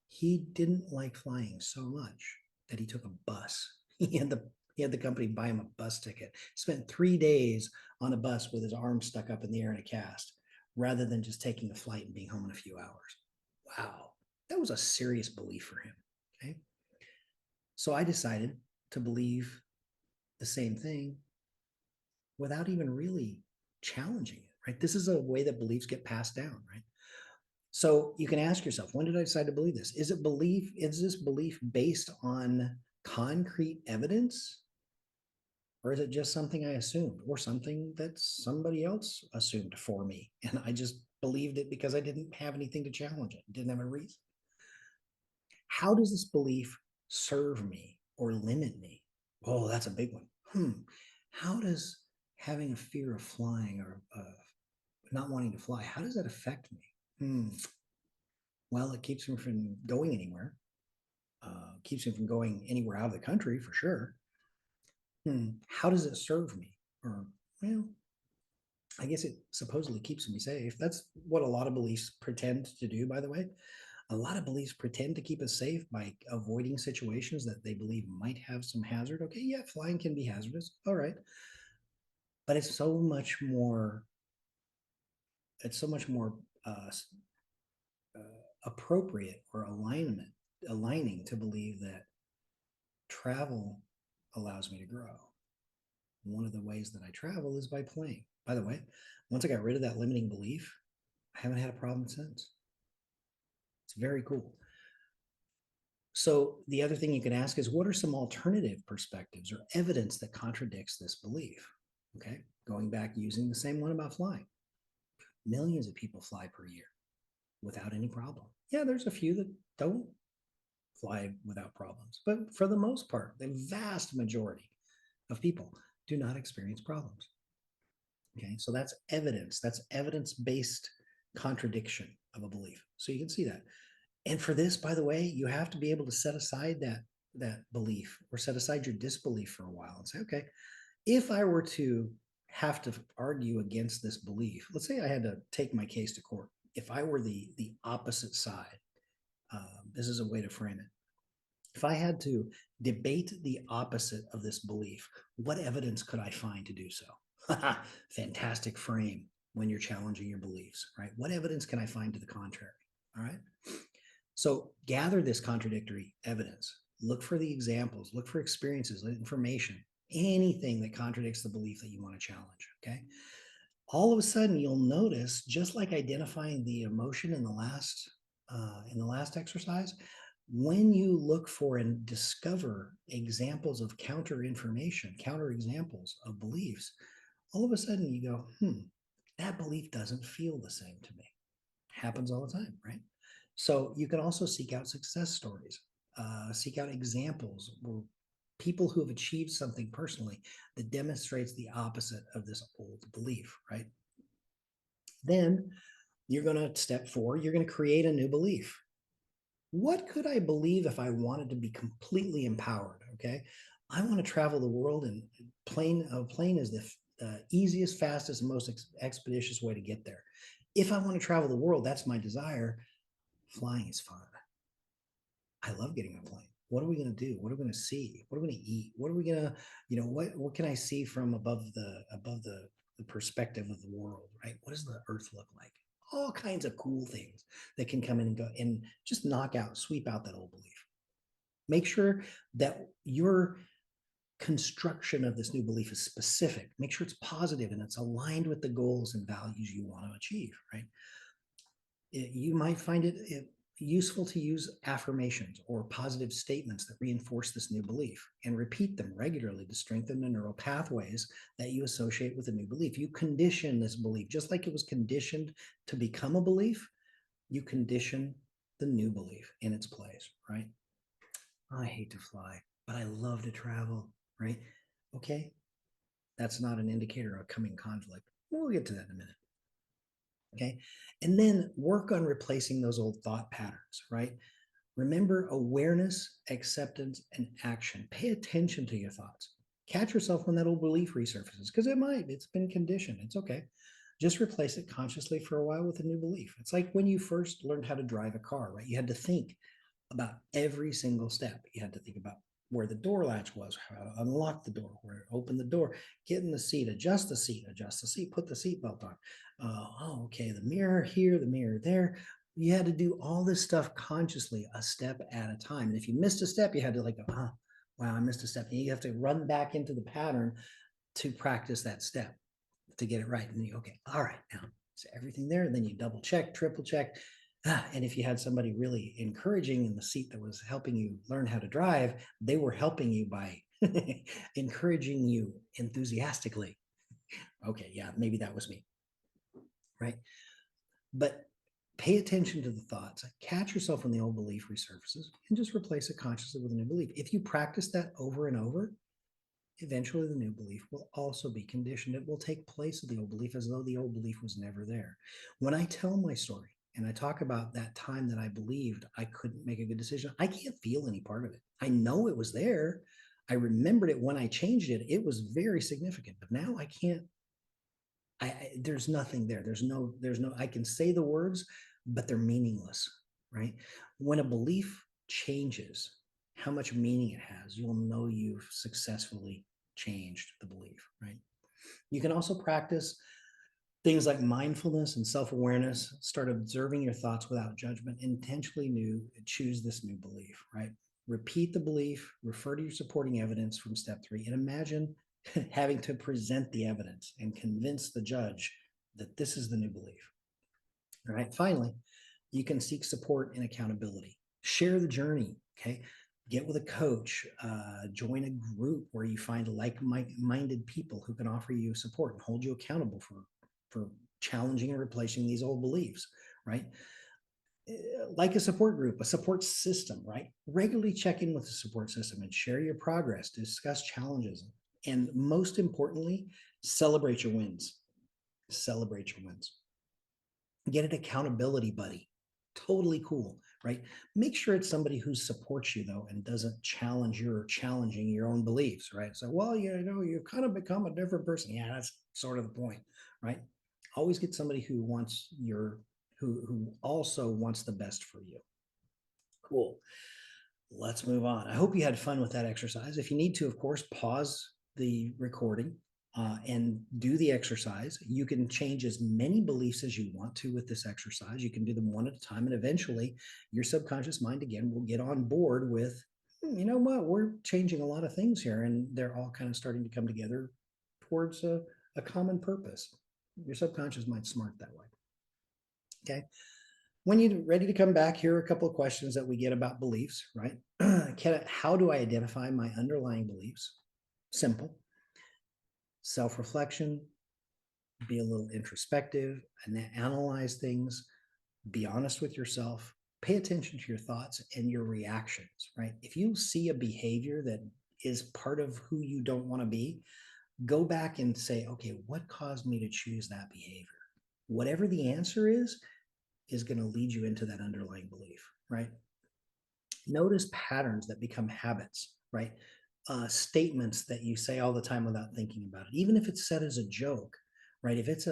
He didn't like flying so much that he took a bus. He had the company buy him a bus ticket. Spent 3 days on a bus with his arm stuck up in the air in a cast, rather than just taking a flight and being home in a few hours. Wow, that was a serious belief for him. Okay, so I decided to believe the same thing without even really challenging it. Right, this is a way that beliefs get passed down. Right. So you can ask yourself, when did I decide to believe this? Is this belief based on concrete evidence? Or is it just something I assumed or something that somebody else assumed for me? And I just believed it because I didn't have anything to challenge it, didn't have a reason. How does this belief serve me or limit me? Oh, that's a big one. How does having a fear of flying or not wanting to fly, how does that affect me? Well, it keeps me from going anywhere. Keeps me from going anywhere out of the country for sure. How does it serve me? Or, well, I guess it supposedly keeps me safe. That's what a lot of beliefs pretend to do, by the way. A lot of beliefs pretend to keep us safe by avoiding situations that they believe might have some hazard. Okay, yeah, flying can be hazardous. All right. But it's so much more uh, uh, appropriate or aligning to believe that travel allows me to grow. One of the ways that I travel is by playing. By the way, once I got rid of that limiting belief, I haven't had a problem since. It's very cool. So the other thing you can ask is, what are some alternative perspectives or evidence that contradicts this belief? Okay, going back using the same one about flying. Millions of people fly per year without any problem. Yeah, there's a few that don't fly without problems. But for the most part, the vast majority of people do not experience problems. Okay, so that's evidence. That's evidence-based contradiction of a belief. So you can see that. And for this, by the way, you have to be able to set aside that belief or set aside your disbelief for a while and say, okay, if I were to have to argue against this belief, let's say I had to take my case to court. If I were the opposite side, this is a way to frame it. If I had to debate the opposite of this belief, what evidence could I find to do so? Fantastic frame when you're challenging your beliefs, right? What evidence can I find to the contrary? All right. So gather this contradictory evidence. Look for the examples, look for experiences, information, anything that contradicts the belief that you want to challenge. Okay. All of a sudden, you'll notice, just like identifying the emotion in the last exercise, when you look for and discover examples of counter information, counter examples of beliefs, all of a sudden you go, that belief doesn't feel the same to me. Happens all the time, right? So you can also seek out success stories, seek out examples where people who have achieved something personally that demonstrates the opposite of this old belief, right? Then you're going to step 4, you're going to create a new belief. What could I believe if I wanted to be completely empowered? Okay. I want to travel the world, and a plane is the easiest, fastest, and most expeditious way to get there. If I want to travel the world, that's my desire. Flying is fun. I love getting on a plane. What are we going to do? What are we going to see? What are we going to eat? What are we going to, what can I see from above the perspective of the world, right? What does the earth look like? All kinds of cool things that can come in and go and just sweep out that old belief. Make sure that your construction of this new belief is specific. Make sure it's positive and it's aligned with the goals and values you want to achieve, right? You might find it useful to use affirmations or positive statements that reinforce this new belief and repeat them regularly to strengthen the neural pathways that you associate with a new belief. You condition this belief, just like it was conditioned to become a belief, you condition the new belief in its place, right? I hate to fly, but I love to travel, right? Okay, that's not an indicator of coming conflict. We'll get to that in a minute. Okay. And then work on replacing those old thought patterns, right? Remember awareness, acceptance, and action. Pay attention to your thoughts. Catch yourself when that old belief resurfaces, because it's been conditioned. It's okay. Just replace it consciously for a while with a new belief. It's like when you first learned how to drive a car, right? You had to think about every single step. You had to think about where the door latch was, how to unlock the door, where to open the door, get in the seat, adjust the seat, put the seatbelt on. Okay, the mirror here, the mirror there. You had to do all this stuff consciously, a step at a time. And if you missed a step, you had to wow, I missed a step. And you have to run back into the pattern to practice that step to get it right. And you, okay, all right, now is everything there? And then you double check, triple check. And if you had somebody really encouraging in the seat that was helping you learn how to drive, they were helping you by encouraging you enthusiastically. Okay, yeah, maybe that was me, right? But pay attention to the thoughts. Catch yourself when the old belief resurfaces and just replace it consciously with a new belief. If you practice that over and over, eventually the new belief will also be conditioned. It will take place of the old belief as though the old belief was never there. When I tell my story, and I talk about that time that I believed I couldn't make a good decision, I can't feel any part of it. I know it was there. I remembered it when I changed it. It was very significant, but now I can't. There's nothing there. There's no. I can say the words, but they're meaningless, right? When a belief changes, how much meaning it has, you'll know you've successfully changed the belief, right? You can also practice things like mindfulness and self-awareness. Start observing your thoughts without judgment. Intentionally choose this new belief, right? Repeat the belief, refer to your supporting evidence from step 3, and imagine having to present the evidence and convince the judge that this is the new belief. All right. Finally, you can seek support and accountability. Share the journey. Okay. Get with a coach, join a group where you find like-minded people who can offer you support and hold you accountable for challenging and replacing these old beliefs, right? like a support group, a support system, right? Regularly check in with the support system and share your progress, discuss challenges, and most importantly, celebrate your wins. Celebrate your wins. Get an accountability buddy. Totally cool, right? Make sure it's somebody who supports you though and doesn't challenge you or challenging your own beliefs, right? So, well, you've kind of become a different person. Yeah, that's sort of the point, right? Always get somebody who wants your who also wants the best for you. Cool. Let's move on. I hope you had fun with that exercise. If you need to, of course, pause the recording and do the exercise. You can change as many beliefs as you want to with this exercise. You can do them one at a time, and eventually your subconscious mind again will get on board with, you know what, we're changing a lot of things here, and they're all kind of starting to come together towards a common purpose. Your subconscious mind's smart that way. Okay. When you're ready to come back, here are a couple of questions that we get about beliefs, right? How do I identify my underlying beliefs? Simple. Self-reflection, be a little introspective, and analyze things, be honest with yourself, pay attention to your thoughts and your reactions, right? If you see a behavior that is part of who you don't want to be, go back and say, okay, what caused me to choose that behavior? Whatever the answer is going to lead you into that underlying belief, right? Notice patterns that become habits, right? Statements that you say all the time without thinking about it, even if it's said as a joke, right? If it's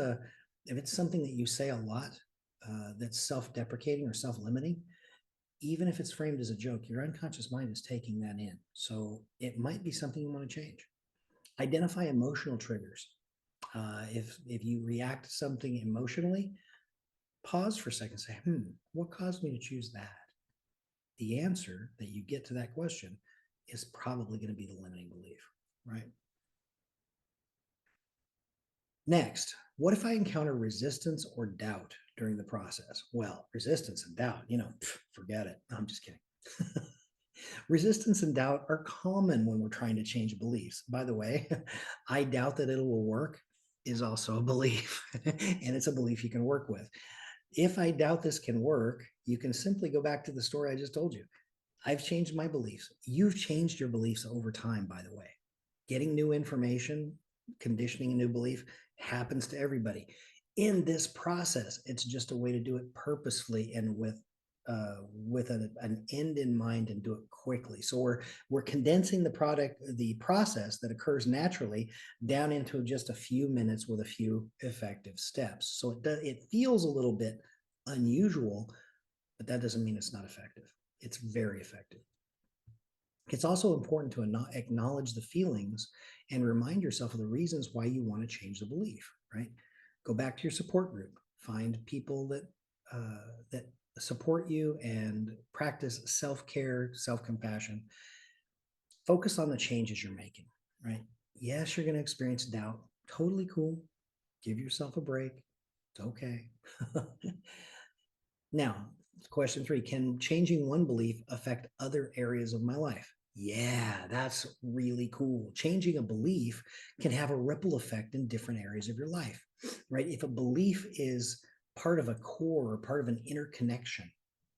something that you say a lot that's self-deprecating or self-limiting, even if it's framed as a joke, your unconscious mind is taking that in. So it might be something you want to change. Identify emotional triggers. If you react to something emotionally, pause for a second, say, what caused me to choose that? The answer that you get to that question is probably going to be the limiting belief, right? Next, what if I encounter resistance or doubt during the process? Well, resistance and doubt, forget it. No, I'm just kidding. Resistance and doubt are common when we're trying to change beliefs. By the way, I doubt that it will work is also a belief, and it's a belief you can work with. If I doubt this can work, you can simply go back to the story I just told you. I've changed my beliefs. You've changed your beliefs over time, by the way. Getting new information, conditioning a new belief happens to everybody. In this process, it's just a way to do it purposefully and with an end in mind and do it quickly. So we're condensing the process that occurs naturally down into just a few minutes with a few effective steps. So it feels a little bit unusual, but that doesn't mean it's not effective. It's very effective. It's also important to acknowledge the feelings and remind yourself of the reasons why you want to change the belief, right? Go back to your support group, find people that support you and practice self-care, self-compassion. Focus on the changes you're making, right? Yes, you're going to experience doubt. Totally cool. Give yourself a break. It's okay. Now, question 3, can changing one belief affect other areas of my life? Yeah, that's really cool. Changing a belief can have a ripple effect in different areas of your life, right? If a belief is part of a core or part of an interconnection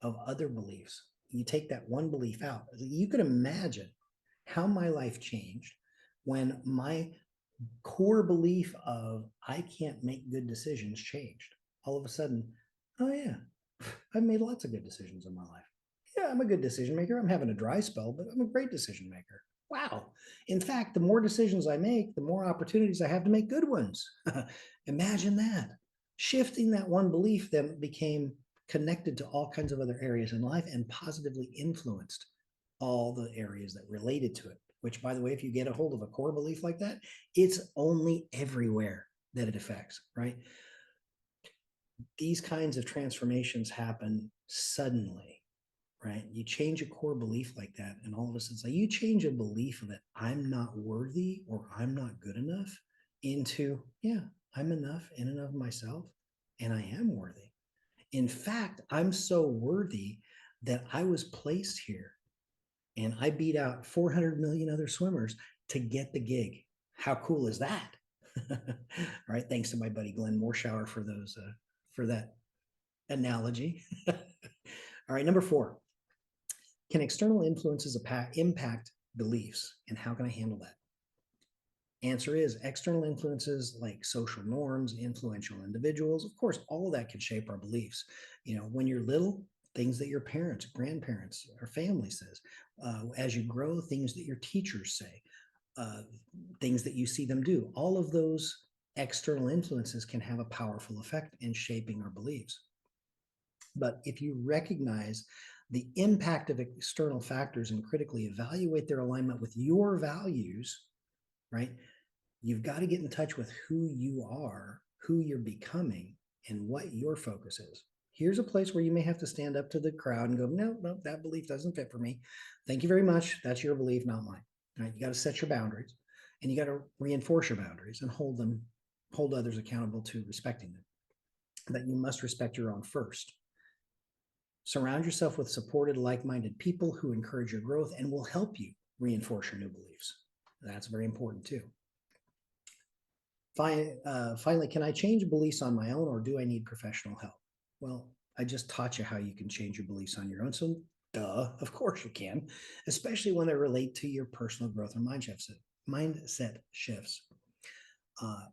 of other beliefs, you take that one belief out. You can imagine how my life changed when my core belief of I can't make good decisions changed. All of a sudden, oh yeah, I've made lots of good decisions in my life. Yeah, I'm a good decision maker. I'm having a dry spell, but I'm a great decision maker. Wow. In fact, the more decisions I make, the more opportunities I have to make good ones. Imagine that. Shifting that one belief then became connected to all kinds of other areas in life and positively influenced all the areas that related to it. Which, by the way, if you get a hold of a core belief like that, it's only everywhere that it affects, right? These kinds of transformations happen suddenly, right? You change a core belief like that, and all of a sudden, it's like you change a belief that I'm not worthy or I'm not good enough into, yeah, I'm enough in and of myself, and I am worthy. In fact, I'm so worthy that I was placed here and I beat out 400 million other swimmers to get the gig. How cool is that? All right. Thanks to my buddy Glenn Morshower for that analogy. All right, number 4. Can external influences impact beliefs, and how can I handle that? Answer is external influences like social norms, influential individuals. Of course, all of that can shape our beliefs. When you're little, things that your parents, grandparents, or family says. As you grow, things that your teachers say, uh, things that you see them do. All of those external influences can have a powerful effect in shaping our beliefs. But if you recognize the impact of external factors and critically evaluate their alignment with your values, right? You've got to get in touch with who you are, who you're becoming, and what your focus is. Here's a place where you may have to stand up to the crowd and go, no, no, that belief doesn't fit for me. Thank you very much. That's your belief, not mine. Right? You got to set your boundaries, and you got to reinforce your boundaries and hold others accountable to respecting them. But you must respect your own first. Surround yourself with supported, like-minded people who encourage your growth and will help you reinforce your new beliefs. That's very important too. Finally, can I change beliefs on my own, or do I need professional help? Well, I just taught you how you can change your beliefs on your own. So, duh, of course you can, especially when they relate to your personal growth or mindset shifts.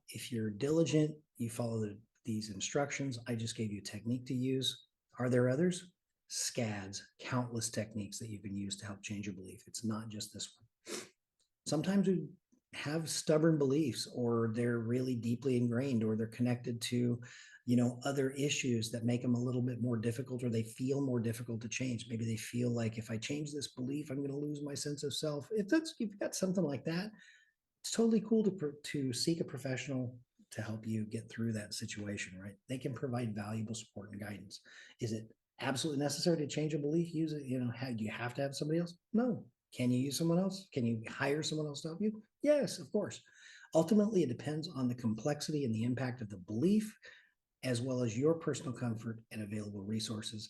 If you're diligent, you follow these instructions. I just gave you a technique to use. Are there others? SCADs, countless techniques that you can use to help change your belief. It's not just this one. Sometimes we have stubborn beliefs, or they're really deeply ingrained, or they're connected to other issues that make them a little bit more difficult, or they feel more difficult to change. Maybe they feel like, if I change this belief, I'm going to lose my sense of self. If you've got something like that, it's totally cool to seek a professional to help you get through that situation, right? They can provide valuable support and guidance. Is it absolutely necessary to change a belief? Use it, do you have to have somebody else? No. Can you use someone else? Can you hire someone else to help you? Yes, of course. Ultimately, it depends on the complexity and the impact of the belief, as well as your personal comfort and available resources.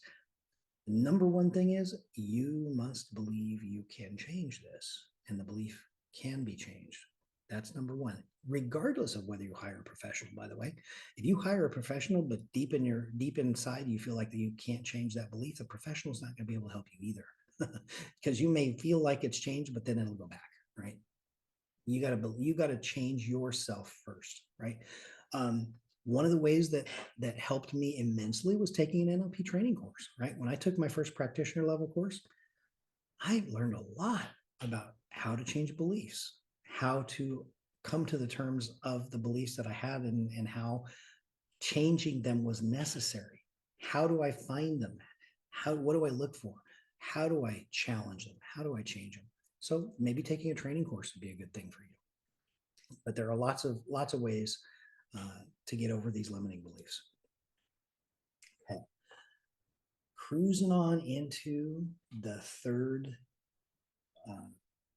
The number one thing is, you must believe you can change this, and the belief can be changed. That's number one, regardless of whether you hire a professional, by the way. If you hire a professional, but deep inside, you feel like that you can't change that belief, the professional is not going to be able to help you either. Because you may feel like it's changed, but then it'll go back, right? You got to change yourself first, right? One of the ways that helped me immensely was taking an NLP training course, right? When I took my first practitioner level course, I learned a lot about how to change beliefs, how to come to the terms of the beliefs that I had, and how changing them was necessary. How do I find them? What do I look for? How do I challenge them? How do I change them? So maybe taking a training course would be a good thing for you. But there are lots of ways to get over these limiting beliefs. Okay. Cruising on into uh,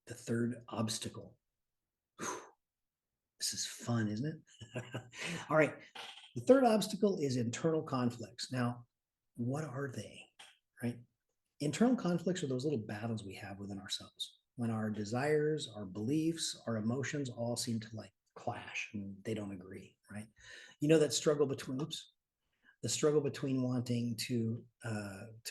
the third obstacle. Whew. This is fun, isn't it? All right. The third obstacle is internal conflicts. Now, what are they? Right? Internal conflicts are those little battles we have within ourselves when our desires, our beliefs, our emotions all seem to clash and they don't agree, right? That struggle between, the struggle between wanting to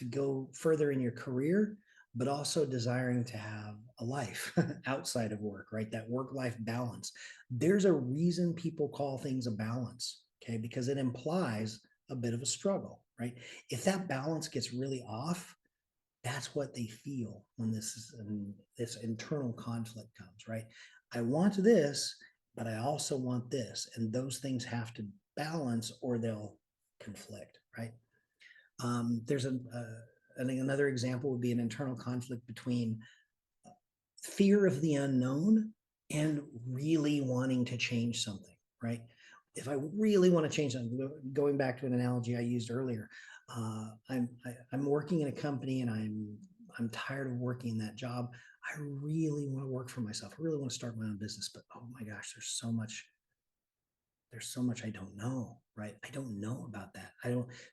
go further in your career, but also desiring to have a life outside of work, right? That work-life balance. There's a reason people call things a balance, okay? Because it implies a bit of a struggle, right? If that balance gets really off, that's what they feel when this internal conflict comes, right? I want this, but I also want this, and those things have to balance or they'll conflict, right? There's I think another example would be an internal conflict between fear of the unknown and really wanting to change something, right? If I really want to change something, going back to an analogy I used earlier, I'm working in a company and I'm tired of working in that job. I really want to work for myself. I really want to start my own business, but oh my gosh, there's so much I don't know, right? I don't know about that.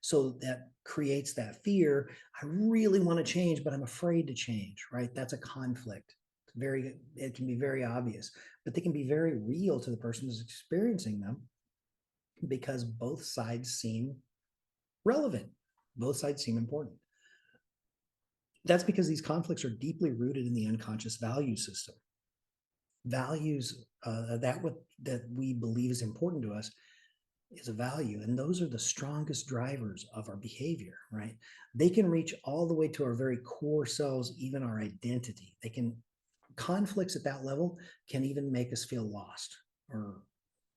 So that creates that fear. I really want to change, but I'm afraid to change, right? That's a conflict. It can be very obvious, but they can be very real to the person who's experiencing them, because both sides seem relevant, Both sides seem important. That's because these conflicts are deeply rooted in the unconscious value system. Values that we believe is important to us is a value, and those are the strongest drivers of our behavior, right? They can reach all the way to our very core selves, even our identity. They can conflicts at that level can even make us feel lost or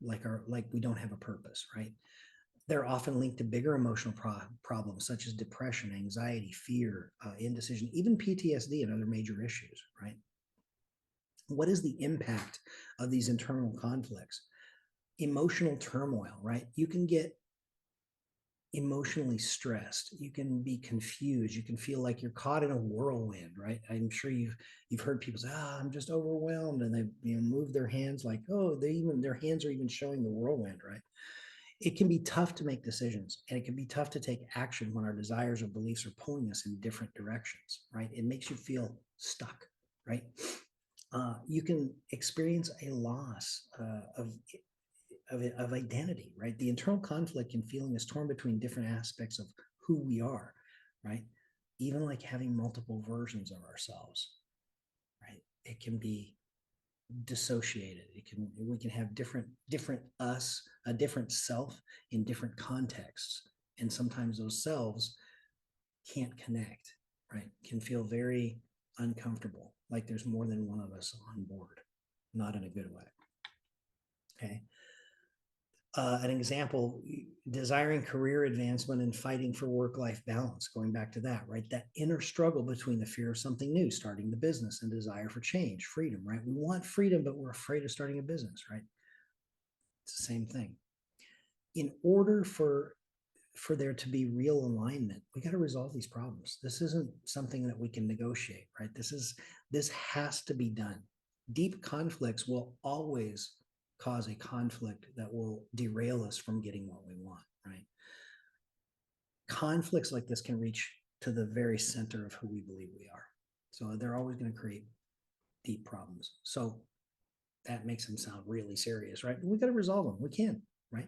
like we don't have a purpose, right? They're often linked to bigger emotional problems such as depression, anxiety, fear, indecision, even PTSD and other major issues, right? What is the impact of these internal conflicts? Emotional turmoil, right? You can get emotionally stressed, you can be confused, you can feel like you're caught in a whirlwind, right? I'm sure you've heard people say, I'm just overwhelmed, and they move their hands like, oh, their hands are even showing the whirlwind, right? It can be tough to make decisions, and it can be tough to take action when our desires or beliefs are pulling us in different directions, right? It makes you feel stuck, right? You can experience a loss of identity, right? The internal conflict and feeling is torn between different aspects of who we are, right? Even like having multiple versions of ourselves, right? It can be dissociated. We can have different us, a different self in different contexts, and sometimes those selves can't connect, right? Can feel very uncomfortable, like there's more than one of us on board, not in a good way. Okay. An example, desiring career advancement and fighting for work-life balance, going back to that, right? That inner struggle between the fear of something new, starting the business, and desire for change, freedom, right? We want freedom, but we're afraid of starting a business, right? It's the same thing. In order for there to be real alignment, we got to resolve these problems. This isn't something that we can negotiate, right? This has to be done. Deep conflicts will always cause a conflict that will derail us from getting what we want, right? Conflicts like this can reach to the very center of who we believe we are. So they're always going to create deep problems. So that makes them sound really serious, right? But we got to resolve them. We can, right?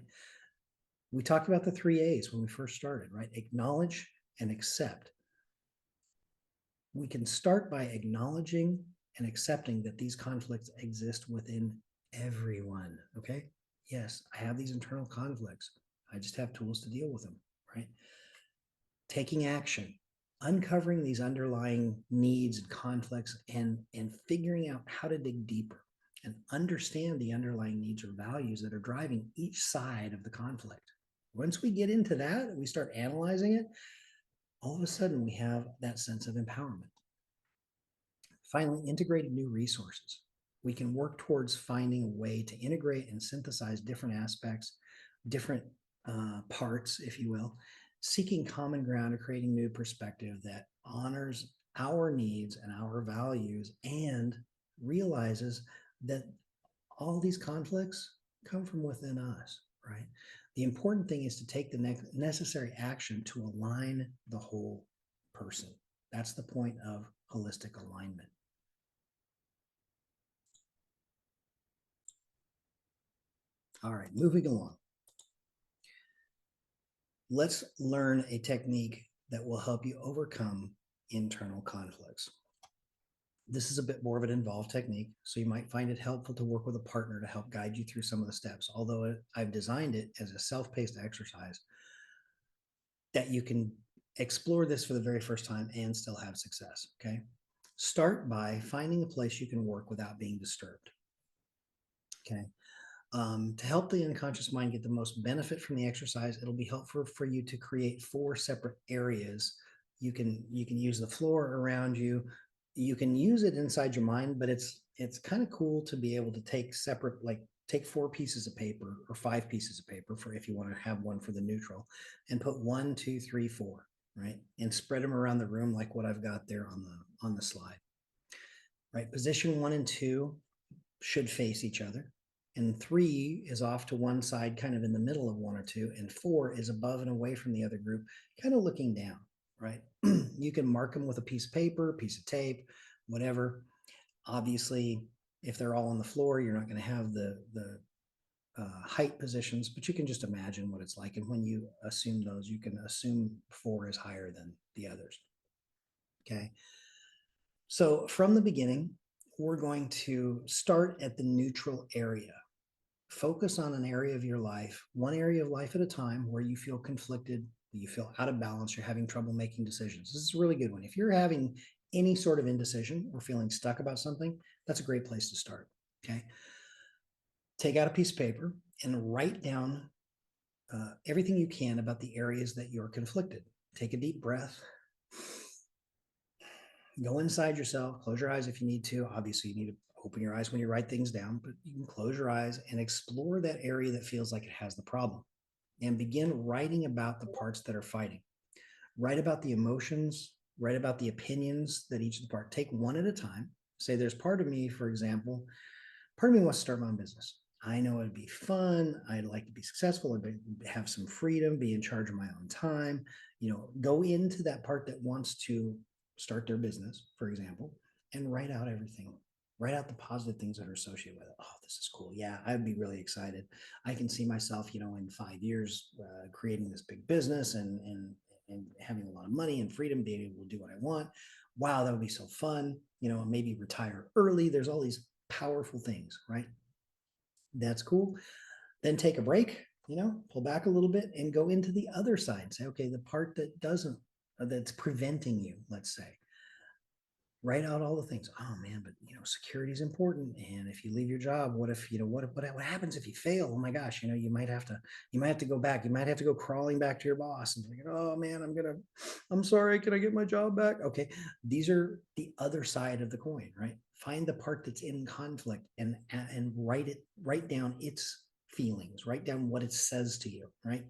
We talked about the 3 A's when we first started, right? Acknowledge and accept. We can start by acknowledging and accepting that these conflicts exist within everyone, okay? Yes, I have these internal conflicts. I just have tools to deal with them, right? Taking action, uncovering these underlying needs and conflicts, and figuring out how to dig deeper and understand the underlying needs or values that are driving each side of the conflict. Once we get into that, we start analyzing it, all of a sudden we have that sense of empowerment. Finally, integrating new resources. We can work towards finding a way to integrate and synthesize different aspects, different parts, if you will, seeking common ground or creating new perspective that honors our needs and our values and realizes that all these conflicts come from within us, right? The important thing is to take the necessary action to align the whole person. That's the point of holistic alignment. All right, moving along. Let's learn a technique that will help you overcome internal conflicts. This is a bit more of an involved technique, so you might find it helpful to work with a partner to help guide you through some of the steps, although I've designed it as a self-paced exercise that you can explore this for the very first time and still have success, okay? Start by finding a place you can work without being disturbed, okay? To help the unconscious mind get the most benefit from the exercise, it'll be helpful for you to create 4 separate areas. You can use the floor around you. You can use it inside your mind, but it's kind of cool to be able to take separate, like take 4 pieces of paper or 5 pieces of paper for if you want to have one for the neutral, and put 1, 2, 3, 4, right, and spread them around the room like what I've got there on the slide. Right, position 1 and 2 should face each other. And 3 is off to one side, kind of in the middle of 1 or 2, and 4 is above and away from the other group, kind of looking down, right? You can mark them with a piece of paper, piece of tape, whatever. Obviously, if they're all on the floor, you're not going to have the height positions, but you can just imagine what it's like. And when you assume those, you can assume 4 is higher than the others. Okay. So from the beginning, we're going to start at the neutral area. Focus on an area of your life, one area of life at a time, where you feel conflicted, you feel out of balance, you're having trouble making decisions. This is a really good one. If you're having any sort of indecision or feeling stuck about something, that's a great place to start. Okay. Take out a piece of paper and write down everything you can about the areas that you're conflicted. Take a deep breath. Go inside yourself, close your eyes if you need to. Obviously, you need to open your eyes when you write things down, but you can close your eyes and explore that area that feels like it has the problem and begin writing about the parts that are fighting. Write about the emotions, write about the opinions that each of the part. Take one at a time. Say, there's part of me, for example, part of me wants to start my own business. I know it'd be fun. I'd like to be successful. I'd have some freedom, be in charge of my own time. Go into that part that wants to start their business, for example, and write out everything. Write out the positive things that are associated with it. Oh, this is cool. Yeah, I'd be really excited. I can see myself, in 5 years, creating this big business and having a lot of money and freedom, being able to do what I want. Wow, that would be so fun. Maybe retire early. There's all these powerful things, right? That's cool. Then take a break, pull back a little bit and go into the other side. Say, okay, the part that doesn't, that's preventing you, let's say. Write out all the things. Oh man, but security is important. And if you leave your job, what if, what happens if you fail? Oh my gosh, you might have to go back. You might have to go crawling back to your boss and think, oh man, I'm sorry. Can I get my job back? Okay. These are the other side of the coin, right? Find the part that's in conflict and write down its feelings, write down what it says to you, right?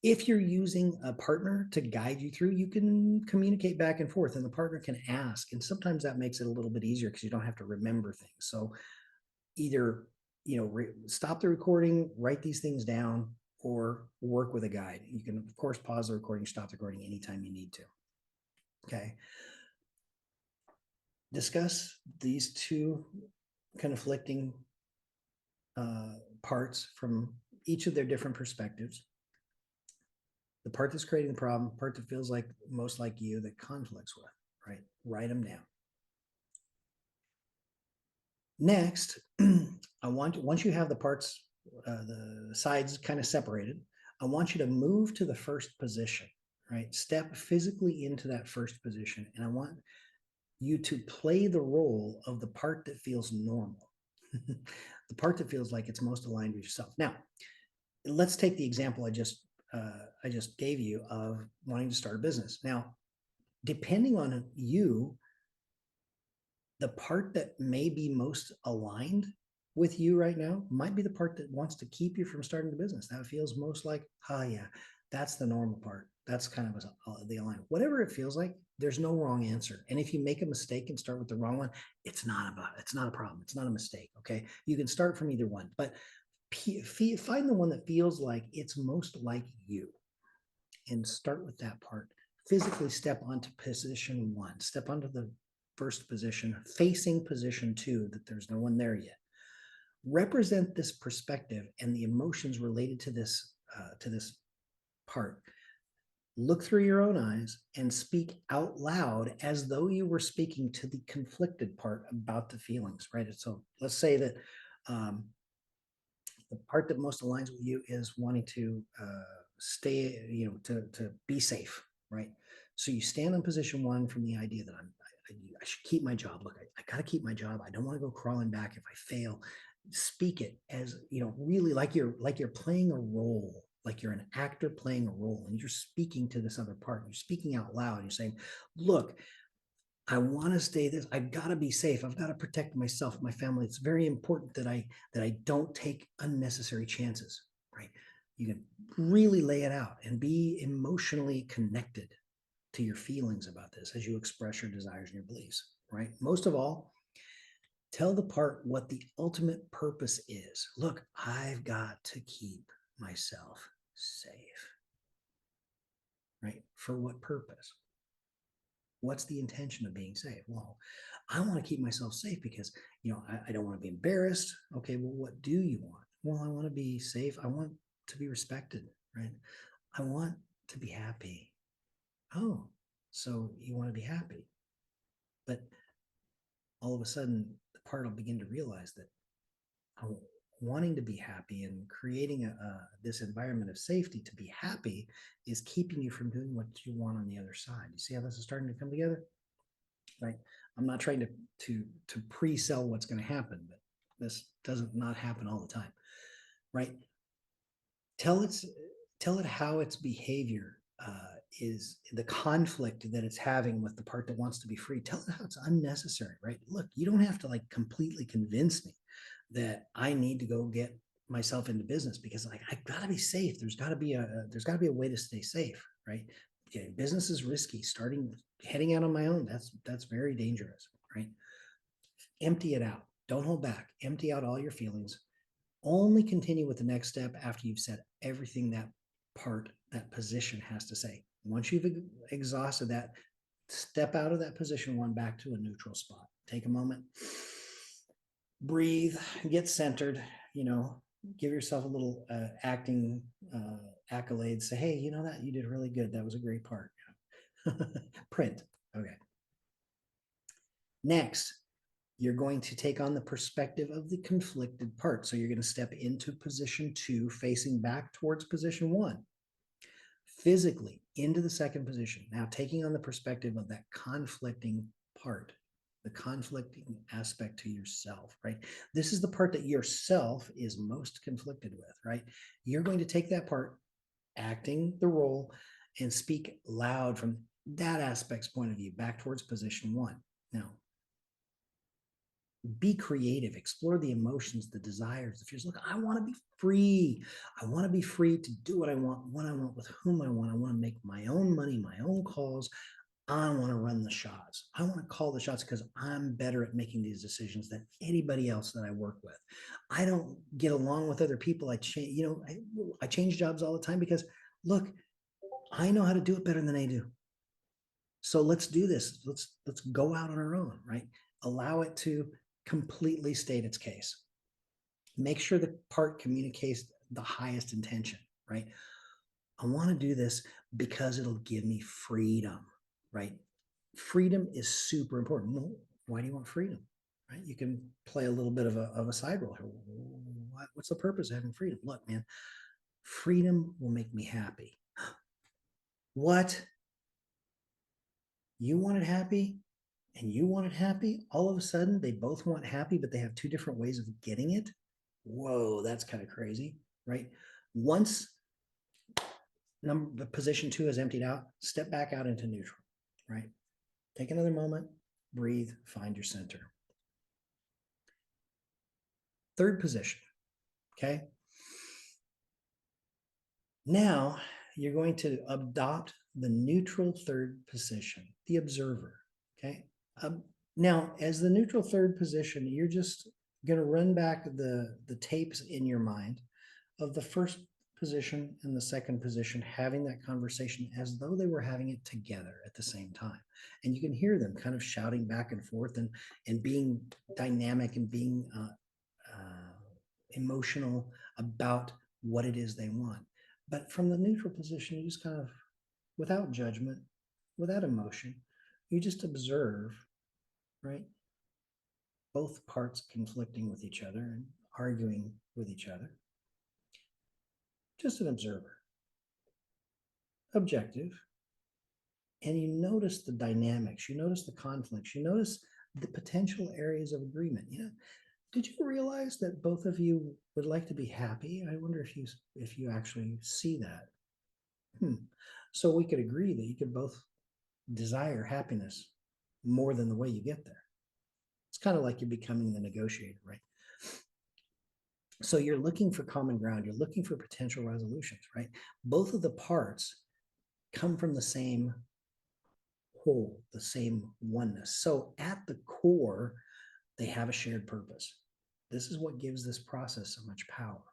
If you're using a partner to guide you through, you can communicate back and forth and the partner can ask. And sometimes that makes it a little bit easier because you don't have to remember things. So either, stop the recording, write these things down, or work with a guide. You can, of course, pause the recording, stop the recording anytime you need to. Okay. Discuss these two conflicting parts from each of their different perspectives. The part that's creating the problem, part that feels like most like you, that conflicts with, right? Write them down. Next, once you have the parts, the sides kind of separated, I want you to move to the first position, right? Step physically into that first position. And I want you to play the role of the part that feels normal, the part that feels like it's most aligned with yourself. Now, let's take the example I just gave you of wanting to start a business. Now, depending on you, the part that may be most aligned with you right now might be the part that wants to keep you from starting the business. That feels most like, oh yeah, that's the normal part. That's kind of the alignment. Whatever it feels like, there's no wrong answer. And if you make a mistake and start with the wrong one, it's not a problem. It's not a mistake. Okay. You can start from either one, but find the one that feels like it's most like you and start with that part. Physically step onto position 1, step onto the first position, facing position 2, that there's no one there yet. Represent this perspective and the emotions related to this part. Look through your own eyes and speak out loud as though you were speaking to the conflicted part about the feelings, right? So let's say that the part that most aligns with you is wanting to stay, to be safe, right? So you stand in position 1 from the idea that I should keep my job. Look, I got to keep my job. I don't want to go crawling back if I fail. Speak it as, really like you're playing a role, like you're an actor playing a role and you're speaking to this other part. You're speaking out loud. You're saying, look, I want to stay this. I've got to be safe. I've got to protect myself, my family. It's very important that I don't take unnecessary chances, right? You can really lay it out and be emotionally connected to your feelings about this as you express your desires and your beliefs, right? Most of all, tell the part what the ultimate purpose is. Look, I've got to keep myself safe, right? For what purpose? What's the intention of being safe? Well, I want to keep myself safe because, I don't want to be embarrassed. Okay, well, what do you want? Well, I want to be safe. I want to be respected, right? I want to be happy. Oh, so you want to be happy. But all of a sudden, the part will begin to realize that wanting to be happy and creating this environment of safety to be happy is keeping you from doing what you want on the other side. You see how this is starting to come together? Right? I'm not trying to pre-sell what's going to happen, but this doesn't not happen all the time, right? Tell its tell it how its behavior is the conflict that it's having with the part that wants to be free. Tell it how it's unnecessary, right? Look, you don't have to like completely convince me that I need to go get myself into business because like I gotta be safe. There's gotta be a way to stay safe, right? Okay, business is risky. Heading out on my own, that's very dangerous, right? Empty it out. Don't hold back. Empty out all your feelings. Only continue with the next step after you've said everything that position has to say. Once you've exhausted that, step out of that position one back to a neutral spot. Take a moment, breathe, get centered, give yourself a little acting accolade. Say, hey, you know that you did really good. That was a great part. Print. Okay. Next, you're going to take on the perspective of the conflicted part. So you're going to step into position 2, facing back towards position 1. Physically into the second position. Now taking on the perspective of that conflicting part, the conflicting aspect to yourself, right? This is the part that yourself is most conflicted with, right? You're going to take that part, acting the role, and speak loud from that aspect's point of view back towards position 1. Now, be creative, explore the emotions, the desires, the fears. Look, I want to be free. I want to be free to do what I want, when I want, with whom I want. I want to make my own money, my own calls. I want to run the shots. I want to call the shots because I'm better at making these decisions than anybody else that I work with. I don't get along with other people. I change jobs all the time because look, I know how to do it better than they do. So let's do this. Let's go out on our own, right? Allow it to completely state its case. Make sure the part communicates the highest intention, right? I want to do this because it'll give me freedom, right? Freedom is super important. Well, why do you want freedom? Right? You can play a little bit of a side role here. What's the purpose of having freedom? Look, man, freedom will make me happy. What? You wanted happy and you wanted happy? All of a sudden, they both want happy, but they have two different ways of getting it. Whoa, that's kind of crazy, right? Once the position 2 is emptied out, step back out into neutral, right? Take another moment, breathe, find your center. Third position, okay? Now you're going to adopt the neutral third position, the observer, okay? Now, as the neutral third position, you're just going to run back the tapes in your mind of the first position and the second position having that conversation as though they were having it together at the same time. And you can hear them kind of shouting back and forth and being dynamic and being emotional about what it is they want. But from the neutral position, you just kind of, without judgment, without emotion, you just observe, right? Both parts conflicting with each other and arguing with each other. Just an observer, objective. And you notice the dynamics, you notice the conflicts, you notice the potential areas of agreement. Did you realize that both of you would like to be happy? I wonder if you actually see that. So we could agree that you could both desire happiness more than the way you get there. It's kind of like you're becoming the negotiator, right? So you're looking for common ground, you're looking for potential resolutions, right? Both of the parts come from the same whole, the same oneness. So at the core, they have a shared purpose. This is what gives this process so much power.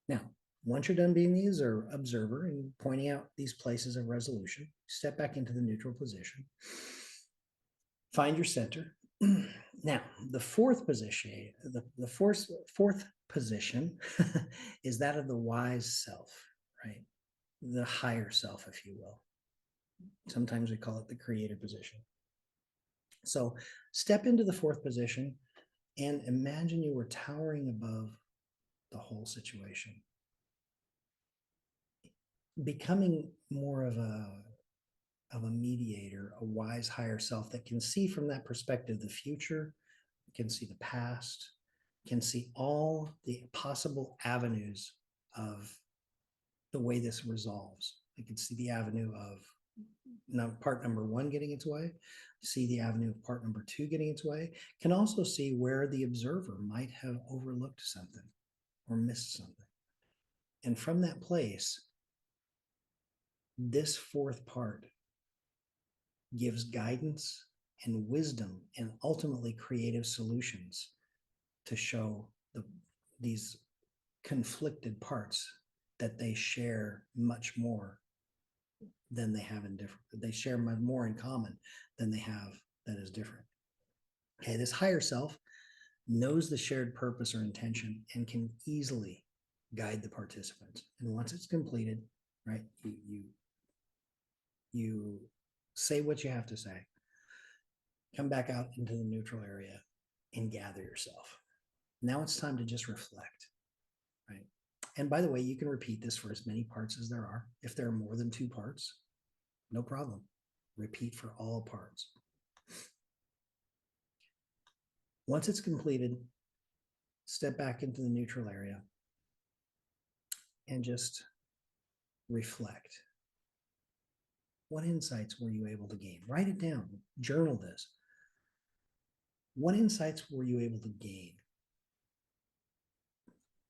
Now, once you're done being the observer and pointing out these places of resolution, step back into the neutral position. Find your center. Now, the fourth position, the fourth position is that of the wise self, right? The higher self, if you will. Sometimes we call it the creator position. So step into the fourth position and imagine you were towering above the whole situation, becoming more of a mediator, a wise higher self that can see from that perspective the future, can see the past, can see all the possible avenues of the way this resolves. I can see the avenue of part number one getting its way, see the avenue of part number two getting its way, can also see where the observer might have overlooked something or missed something. And from that place, this fourth part gives guidance and wisdom and ultimately creative solutions to show these conflicted parts that they share much more than they have in different. They share more in common than they have that is different. Okay, this higher self knows the shared purpose or intention and can easily guide the participants. And once it's completed, right, you say what you have to say, come back out into the neutral area and gather yourself. Now it's time to just reflect, right? And by the way, you can repeat this for as many parts as there are. If there are more than 2 parts, no problem. Repeat for all parts. Once it's completed, step back into the neutral area and just reflect. What insights were you able to gain? Write it down, journal this. What insights were you able to gain?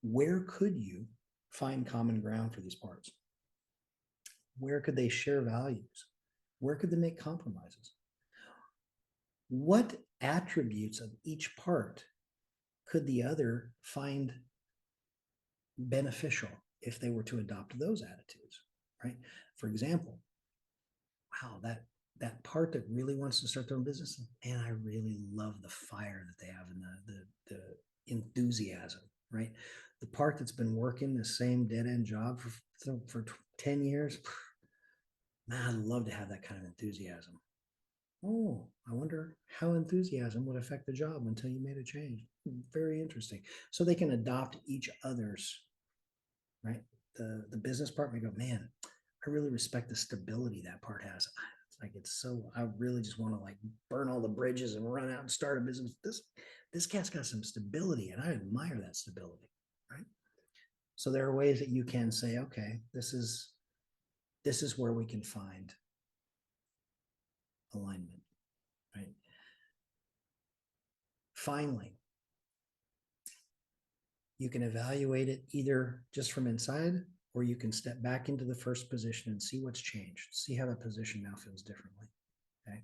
Where could you find common ground for these parts? Where could they share values? Where could they make compromises? What attributes of each part could the other find beneficial if they were to adopt those attitudes, right? For example, wow, that part that really wants to start their own business, and I really love the fire that they have and the enthusiasm, right? The part that's been working the same dead end job for 10 years, man, I'd love to have that kind of enthusiasm. Oh, I wonder how enthusiasm would affect the job until you made a change. Very interesting. So they can adopt each other's, right? The business part may go, man, I really respect the stability that part has. It's like it's so I really just want to like burn all the bridges and run out and start a business. This cat's got some stability, and I admire that stability, right? So there are ways that you can say, okay, this is where we can find alignment, right? Finally, you can evaluate it either just from inside, or you can step back into the first position and see what's changed. See how that position now feels differently. Okay.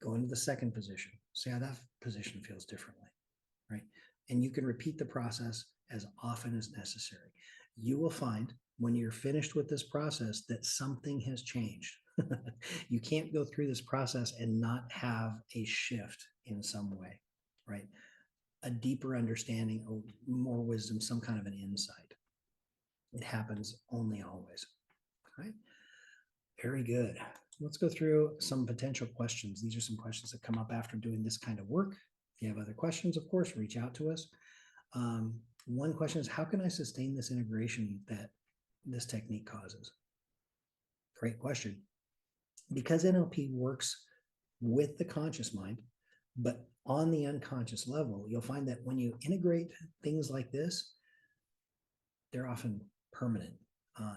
Go into the second position. See how that position feels differently. Right. And you can repeat the process as often as necessary. You will find when you're finished with this process that something has changed. You can't go through this process and not have a shift in some way, right? A deeper understanding, or more wisdom, some kind of an insight. It happens only always. Right? Very good. Let's go through some potential questions. These are some questions that come up after doing this kind of work. If you have other questions, of course, reach out to us. One question is, how can I sustain this integration that this technique causes? Great question. Because NLP works with the conscious mind, but on the unconscious level, you'll find that when you integrate things like this, they're often permanent.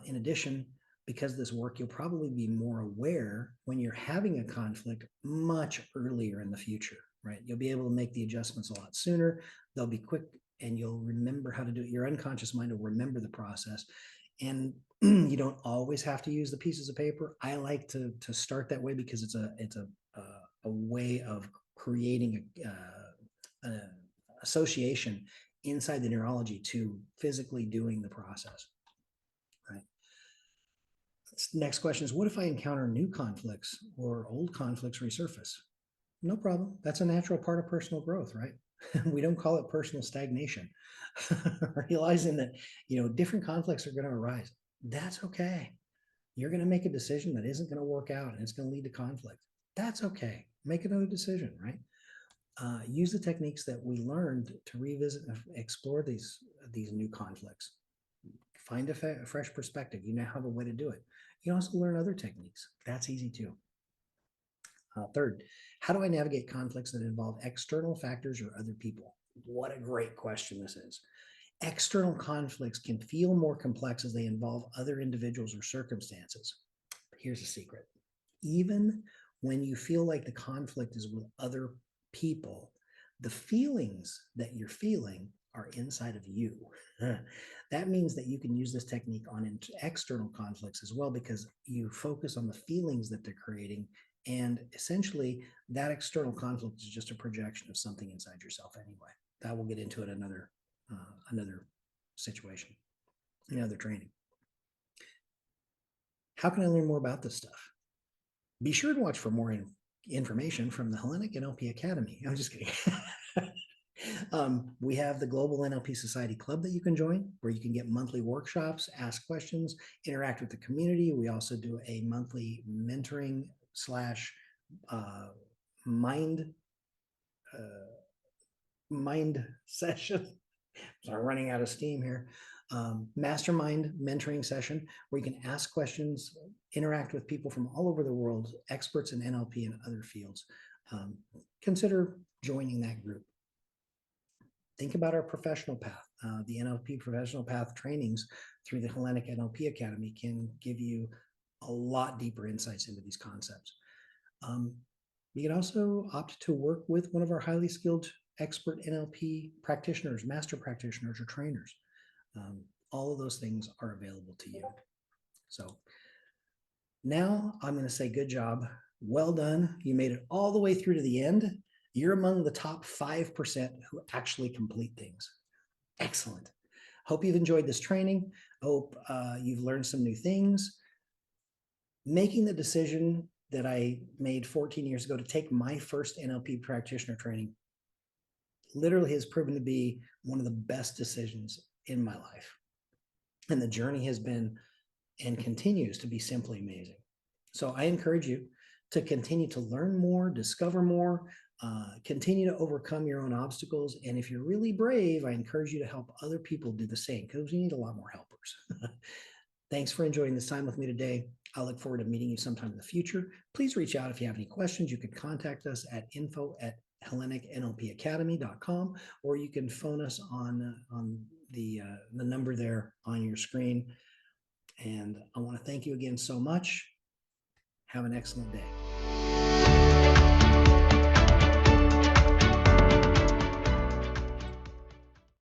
In addition, because of this work, you'll probably be more aware when you're having a conflict much earlier in the future, right? You'll be able to make the adjustments a lot sooner. They'll be quick, and you'll remember how to do it. Your unconscious mind will remember the process. And you don't always have to use the pieces of paper. I like to start that way because it's a way of creating an association inside the neurology to physically doing the process. Right. Next question is, what if I encounter new conflicts or old conflicts resurface? No problem. That's a natural part of personal growth, right? We don't call it personal stagnation. Realizing that, different conflicts are going to arise. That's okay. You're going to make a decision that isn't going to work out and it's going to lead to conflict. That's okay. Make another decision, right? Use the techniques that we learned to revisit and explore these new conflicts. Find a fresh perspective. You now have a way to do it. You also learn other techniques. That's easy too. Third, how do I navigate conflicts that involve external factors or other people? What a great question this is. External conflicts can feel more complex as they involve other individuals or circumstances. Here's a secret. Even when you feel like the conflict is with other people, the feelings that you're feeling are inside of you. That means that you can use this technique on external conflicts as well, because you focus on the feelings that they're creating. And essentially, that external conflict is just a projection of something inside yourself anyway. That we'll get into it another situation, another training. How can I learn more about this stuff? Be sure to watch for more information from the Hellenic NLP Academy. I'm just kidding. We have the Global NLP Society Club that you can join, where you can get monthly workshops, ask questions, interact with the community. We also do a monthly mentoring slash mind session. So I'm running out of steam here. Mastermind mentoring session where you can ask questions, interact with people from all over the world, experts in NLP and other fields. Consider joining that group. Think about our professional path. The NLP professional path trainings through the Hellenic NLP Academy can give you a lot deeper insights into these concepts. You can also opt to work with one of our highly skilled expert NLP practitioners, master practitioners, or trainers. All of those things are available to you. So now I'm going to say good job. Well done. You made it all the way through to the end. You're among the top 5% who actually complete things. Excellent. Hope you've enjoyed this training. Hope you've learned some new things. Making the decision that I made 14 years ago to take my first NLP practitioner training literally has proven to be one of the best decisions in my life. And the journey has been and continues to be simply amazing. So I encourage you to continue to learn more, discover more, continue to overcome your own obstacles. And if you're really brave, I encourage you to help other people do the same, because we need a lot more helpers. Thanks for enjoying this time with me today. I look forward to meeting you sometime in the future. Please reach out if you have any questions. You can contact us at info@HellenicNLPacademy.com, or you can phone us on the number there on your screen. And I want to thank you again so much. Have an excellent day.